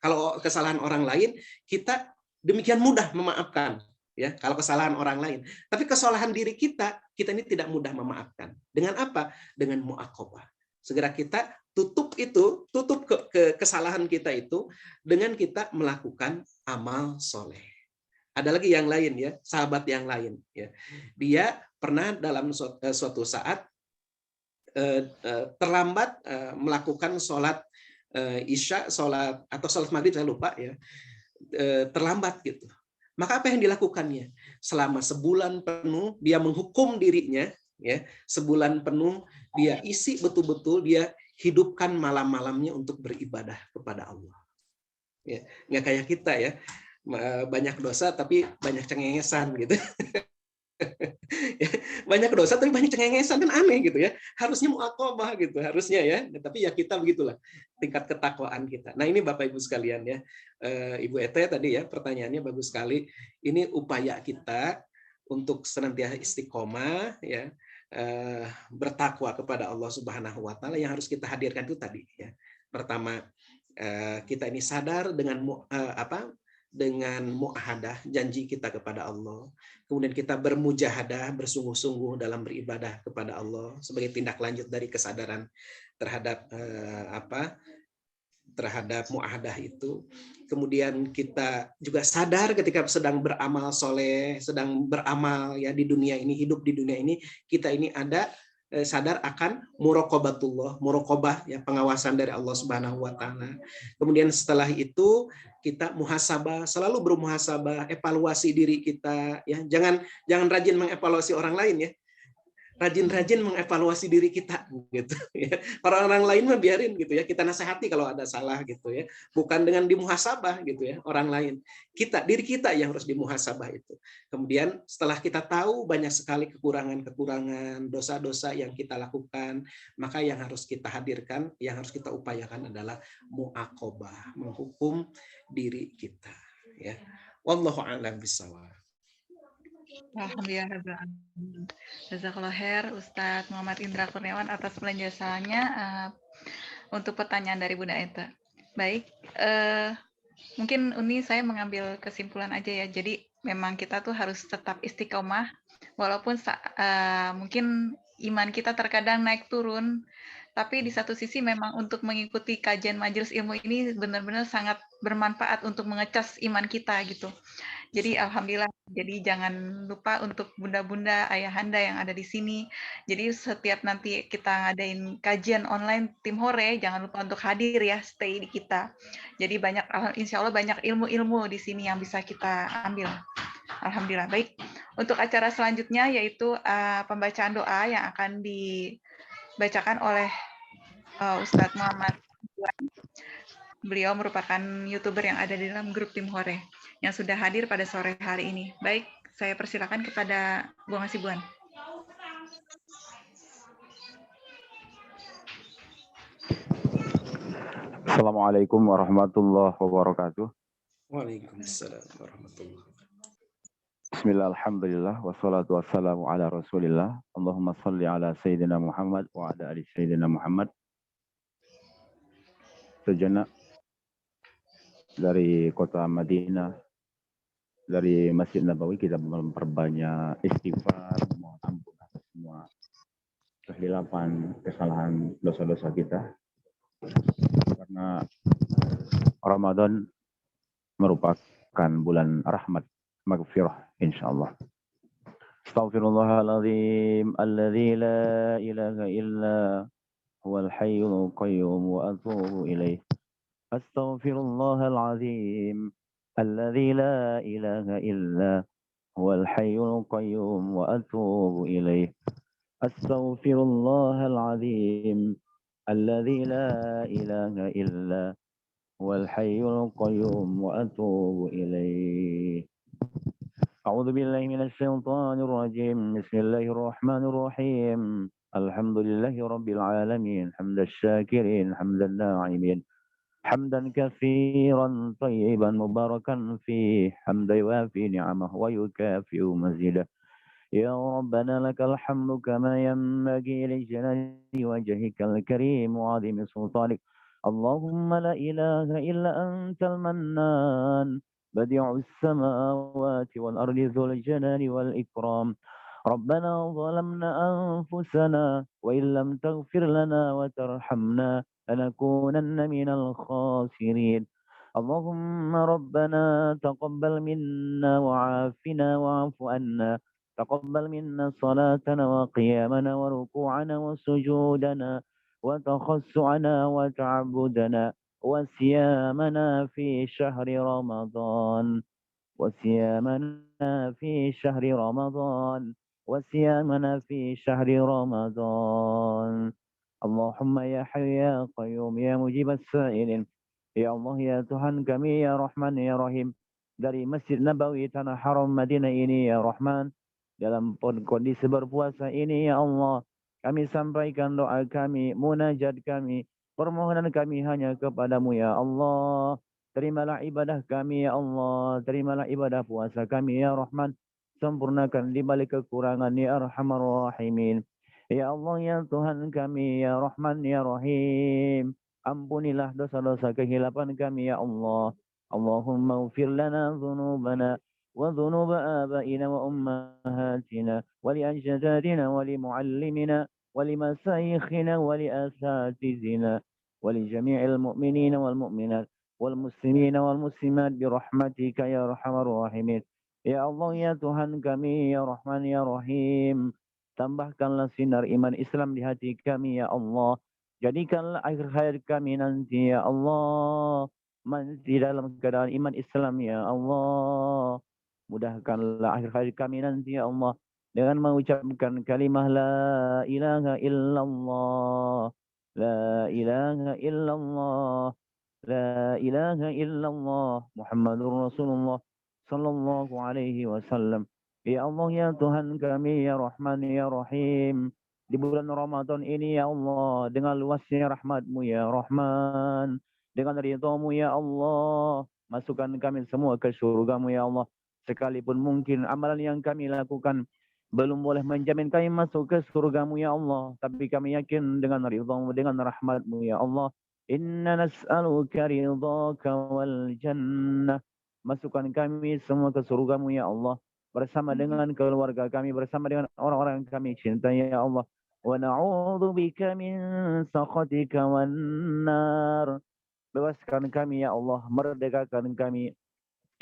Kalau kesalahan orang lain, kita demikian mudah memaafkan. Ya, kalau kesalahan orang lain. Tapi kesalahan diri kita ini tidak mudah memaafkan. Dengan apa? Dengan mu'aqobah. Segera kita tutup kesalahan kita itu dengan kita melakukan amal soleh. Ada lagi yang lain ya, sahabat yang lain ya. Dia pernah dalam suatu saat terlambat melakukan sholat isya, sholat maghrib saya lupa ya, terlambat gitu. Maka apa yang dilakukannya? Selama sebulan penuh dia menghukum dirinya ya, sebulan penuh dia isi betul-betul, dia hidupkan malam-malamnya untuk beribadah kepada Allah. Ya, nggak kayak kita ya, banyak dosa tapi banyak cengengesan gitu. Banyak dosa tapi banyak cengengesan, kan aneh gitu ya. Harusnya mu'aqobah gitu, harusnya ya. Tapi ya kita begitulah tingkat ketakwaan kita. Nah ini Bapak Ibu sekalian ya, Ibu Ete tadi ya pertanyaannya bagus sekali. Ini upaya kita untuk senantiasa istiqomah ya, bertakwa kepada Allah Subhanahu Wa Taala. Yang harus kita hadirkan itu tadi ya. Pertama, kita ini sadar dengan dengan mu'ahadah, janji kita kepada Allah. Kemudian kita bermujahadah, bersungguh-sungguh dalam beribadah kepada Allah sebagai tindak lanjut dari kesadaran terhadap terhadap mu'ahadah itu. Kemudian kita juga sadar ketika sedang beramal soleh, sedang beramal ya di dunia ini, hidup di dunia ini, kita ini ada sadar akan muraqabah ya, pengawasan dari Allah Subhanahu Wa Taala. Kemudian setelah itu kita muhasabah, selalu bermuhasabah, evaluasi diri kita ya. Jangan rajin mengevaluasi orang lain ya. Rajin-rajin mengevaluasi diri kita gitu ya. Orang lain mah biarin gitu ya. Kita nasihati kalau ada salah gitu ya. Bukan dengan dimuhasabah gitu ya orang lain. Diri kita yang harus dimuhasabah itu. Kemudian setelah kita tahu banyak sekali kekurangan-kekurangan, dosa-dosa yang kita lakukan, maka yang harus kita hadirkan, yang harus kita upayakan adalah mu'aqobah, menghukum diri kita ya. Wallahu a'lam bishawab.
Alhamdulillah. Jazakallah khair Ustadz Muhammad Indra Kurniawan atas penjelasannya untuk pertanyaan dari Bunda Eta. Baik, mungkin Uni saya mengambil kesimpulan aja ya. Jadi memang kita tuh harus tetap istiqomah walaupun mungkin iman kita terkadang naik turun. Tapi di satu sisi memang untuk mengikuti kajian majelis ilmu ini benar-benar sangat bermanfaat untuk mengecas iman kita gitu. Jadi alhamdulillah. Jadi jangan lupa untuk bunda-bunda, ayahanda yang ada di sini. Jadi setiap nanti kita ngadain kajian online tim Hore, jangan lupa untuk hadir ya, stay di kita. Jadi insya Allah banyak ilmu-ilmu di sini yang bisa kita ambil. Alhamdulillah. Baik. Untuk acara selanjutnya yaitu pembacaan doa yang akan dibacakan oleh Ustadz Muhammad. Beliau merupakan YouTuber yang ada di dalam grup tim Hore yang sudah hadir pada sore hari ini. Baik, saya persilakan kepada Bu Hasibuan.
Assalamualaikum warahmatullahi wabarakatuh.
Waalaikumsalam warahmatullahi wabarakatuh.
Bismillah, alhamdulillah, wassalatu wassalamu ala rasulillah. Allahumma salli ala Sayyidina Muhammad wa ala ali Sayyidina Muhammad. Sejenak dari kota Madinah, dari Masjid Nabawi, kita memperbanyak istighfar, mohon ampun atas semua kehilapan, kesalahan, dosa-dosa kita. Karena Ramadan merupakan bulan rahmat, maghfirah, insyaallah. Astaghfirullahaladzim, alladzi la ilaha illa huwal hayyul qayyum wa atubu ilaih. Astaghfirullahaladzim, alladzi la ilaha illa huwal hayyul qayyum wa atubu ilaih. Astaghfirullahaladzim, alladzi la ilaha illa huwal hayyul qayyum wa atubu ilaih. A'udzu billahi minasy syaithanir rajim. Bismillahirrahmanirrahim. Alhamdulillahi rabbil alamin, hamdasy syakirin, hamdan na'imin. حمدا كثيرا طيبا مباركا فيه حمدا يوافي نعمه ويكافئ مزيده يا ربنا لك الحمد كما ينبغي لجلال وجهك الكريم وعظيم سلطانك اللهم لا إله إلا أنت المنان بديع السماوات والأرض ذو الجلال والإكرام ربنا ظلمنا أنفسنا وإن لم تغفر لنا وترحمنا لنكونن من الخاسرين اللهم ربنا تقبل منا وعافنا واعف عنا تقبل منا صلاتنا وقيامنا وركوعنا وسجودنا وتخشعنا وتعبدنا وصيامنا في شهر رمضان وصيامنا في شهر رمضان وصيامنا في شهر رمضان اللهم يا حي يا قيوم يا مجيب السائلين ya Allah ya Tuhan kami ya Rahman ya Rahim dari Masjid Nabawi Tanah Haram Madinah ini ya Rahman dalam kondisi berpuasa ini ya Allah kami sampaikan doa kami munajat kami permohonan kami hanya kepadamu ya Allah terimalah ibadah kami ya Allah terimalah ibadah puasa kami ya Rahman sempurnakan di balik kekurangan ya Arhamar Rahimin ya Allah ya Tuhan kami ya Rahman ya Rahim ampunilah dosa-dosa kehilapan kami ya Allah Allahumma ufir lana dhunubana wa dhunuba abaina wa ummahatina wa li ajdadina wa li muallimina wa li masayikhina wa li asatizina wa li jami'il mu'minina wal mu'minat wal muslimina wal muslimat bi rahmatika ya arhamar rahimin ya Allah ya Tuhan kami ya Rahman ya Rahim tambahkanlah sinar iman Islam di hati kami ya Allah jadikanlah akhir hayat kami nanti ya Allah masih dalam keadaan iman Islam ya Allah mudahkanlah akhir hayat kami nanti ya Allah dengan mengucapkan kalimah la ilaha illallah la ilaha illallah la ilaha illallah Muhammadur Rasulullah sallallahu alaihi wasallam ya Allah ya Tuhan kami ya Rahman ya Rahim di bulan Ramadan ini ya Allah dengan luasnya rahmat-Mu ya Rahman dengan ridha-Mu ya Allah masukkan kami semua ke surga-Mu ya Allah sekalipun mungkin amalan yang kami lakukan belum boleh menjamin kami masuk ke surga-Mu ya Allah tapi kami yakin dengan ridha-Mu dengan rahmat-Mu ya Allah inna nas'aluka ridhaka wal jannah masukkan kami semua ke surga-Mu ya Allah bersama dengan keluarga kami bersama dengan orang-orang yang kami cintai ya Allah ونعوذ بك من سخطك والنار bebaskan kami ya Allah merdekakan kami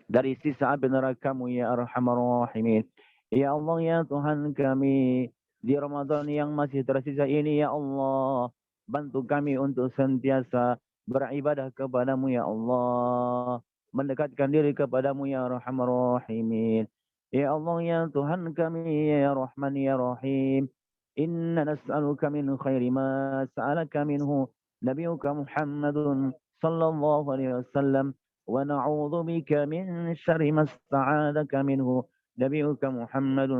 dari sisa api neraka-Mu ya Arhamar Rahimin ya Allah ya Tuhan kami di Ramadan yang masih tersisa ini ya Allah bantu kami untuk senantiasa beribadah kepadamu ya Allah mendekatkan diri kepadamu ya Arhamar Rahimin ya Allah ya Tuhan kami ya Rahman ya Rahim إن نسألك من خير ما سألك منه نبيك محمد صلى الله عليه وسلم ونعوذ بك من شر ما استعاذك منه نبيك محمد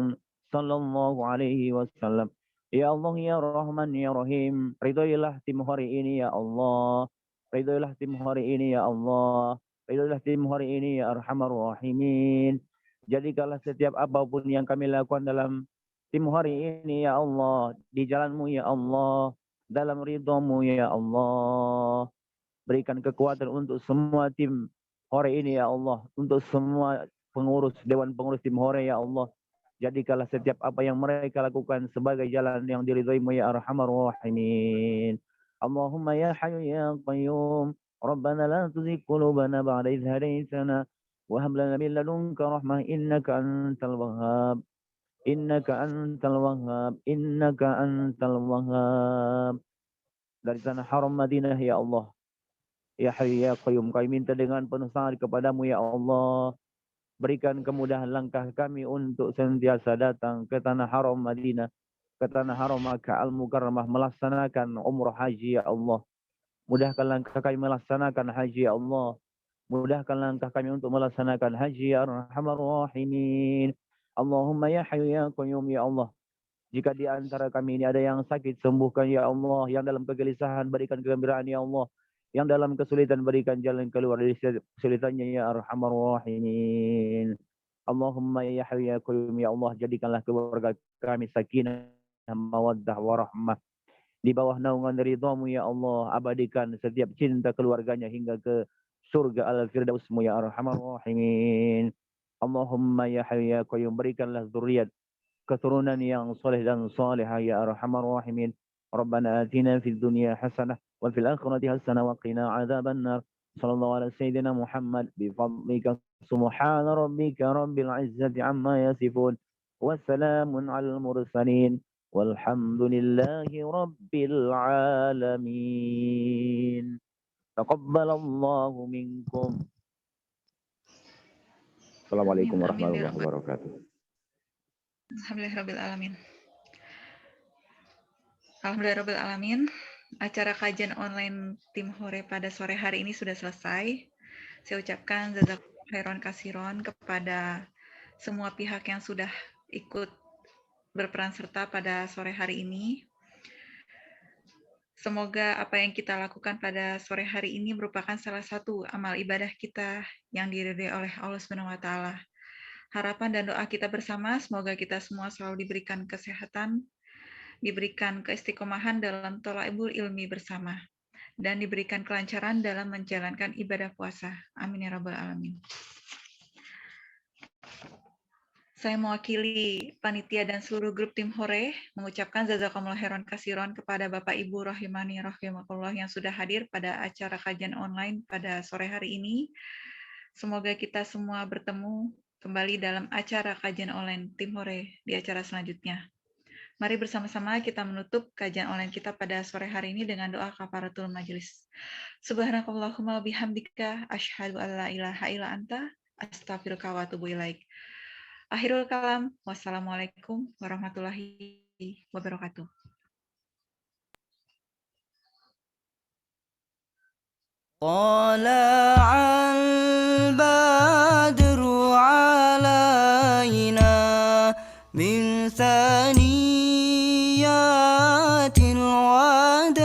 صلى الله عليه وسلم Ya Allah ya Rahman ya Rahim ridhoilah tim hari ini ya Allah ridhoilah tim hari ini ya Allah ridhoilah tim hari ini ya Arhamar Rahimin jadikanlah setiap apapun yang kami lakukan dalam tim hari ini ya Allah di jalan-Mu ya Allah dalam ridha-Mu ya Allah berikan kekuatan untuk semua tim hari ini ya Allah untuk semua pengurus dewan pengurus tim hari ya Allah jadikanlah setiap apa yang mereka lakukan sebagai jalan yang diridhai-Mu ya Arhamar Rahimin Allahumma ya Hayyu ya Qayyum Rabbana la tuzigh qulubana ba'da idh hadaytana wa hab lana min ladunka rahmah innaka antal wahhab Innaka antal wahhab, innaka antal wahhab. Dari tanah haram Madinah ya Allah. Ya Hayyu ya Qayyum kami minta dengan penuh sangat kepadamu ya Allah. Berikan kemudahan langkah kami untuk senantiasa datang ke tanah haram Madinah. Ke tanah haram Makkah Al-Mukarramah melaksanakan umrah haji ya Allah. Mudahkan langkah kami melaksanakan haji ya Allah. Mudahkan langkah kami untuk melaksanakan haji ya Arhamar Rahimin. Allahumma ya Hayyu ya Qayyum ya Allah. Jika di antara kami ini ada yang sakit sembuhkan ya Allah, yang dalam kegelisahan berikan kegembiraan ya Allah, Yang dalam kesulitan berikan jalan keluar dari kesulitannya ya Arhamar Rahimin. Allahumma ya Hayyu ya Qayyum ya Allah, jadikanlah keluarga kami sakinah, mawaddah, warahmah. Di bawah naungan ridhamu ya Allah, abadikan setiap cinta keluarganya hingga ke surga al-firdausmu ya Arhamar Rahimin. Allahumma ya Hayyu ya Qayyum, berikanlah zuriat keturunan yang soleh dan salihah ya Arhamar Rahimin. Rabbana atina fid dunya hasanah wa fil akhirati hasanah wa qina adzaban nar. Sallallahu ala sayyidina Muhammad bi fadlika subhana rabbika rabbil izzati amma yasifun. Wassalamun alal mursalin. Walhamdulillahi rabbil alamin. Taqabbalallahu minkum. Assalamualaikum warahmatullahi wabarakatuh.
Alhamdulillahirrabbilalamin. Alhamdulillahirrabbilalamin. Acara kajian online tim Hore pada sore hari ini sudah selesai. Saya ucapkan jazakumullah khairan kasiron kepada semua pihak yang sudah ikut berperan serta pada sore hari ini. Semoga apa yang kita lakukan pada sore hari ini merupakan salah satu amal ibadah kita yang diridhai oleh Allah Subhanahu wa taala. Harapan dan doa kita bersama, semoga kita semua selalu diberikan kesehatan, diberikan keistiqomahan dalam thalabul ilmi bersama, dan diberikan kelancaran dalam menjalankan ibadah puasa. Amin ya rabbal alamin. Saya mewakili panitia dan seluruh grup tim Hore mengucapkan jazakumullah khairan kasiron kepada Bapak Ibu rahimani rahimakumullah yang sudah hadir pada acara kajian online pada sore hari ini. Semoga kita semua bertemu kembali dalam acara kajian online tim Hore di acara selanjutnya. Mari bersama-sama kita menutup kajian online kita pada sore hari ini dengan doa kafaratul majelis. Subhanakallahumma bihamdika asyhadu an la ilaha illa anta astaghfiruka wa atubu ilaik. Akhirul kalam, wassalamualaikum warahmatullahi wabarakatuh.
طلع البدر علينا من ثنيات الوداع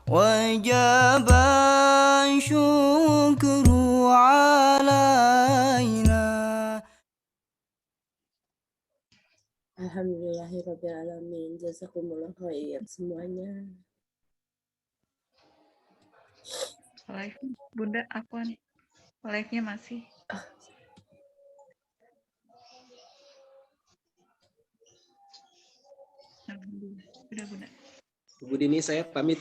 وجب الشكر علينا.
Alhamdulillahirrabbilalamin. Jazakumullah khair semuanya.
Live Bunda, apaan? Live-nya masih. Alhamdulillah. Udah Bunda.
Bu Dini, saya pamit.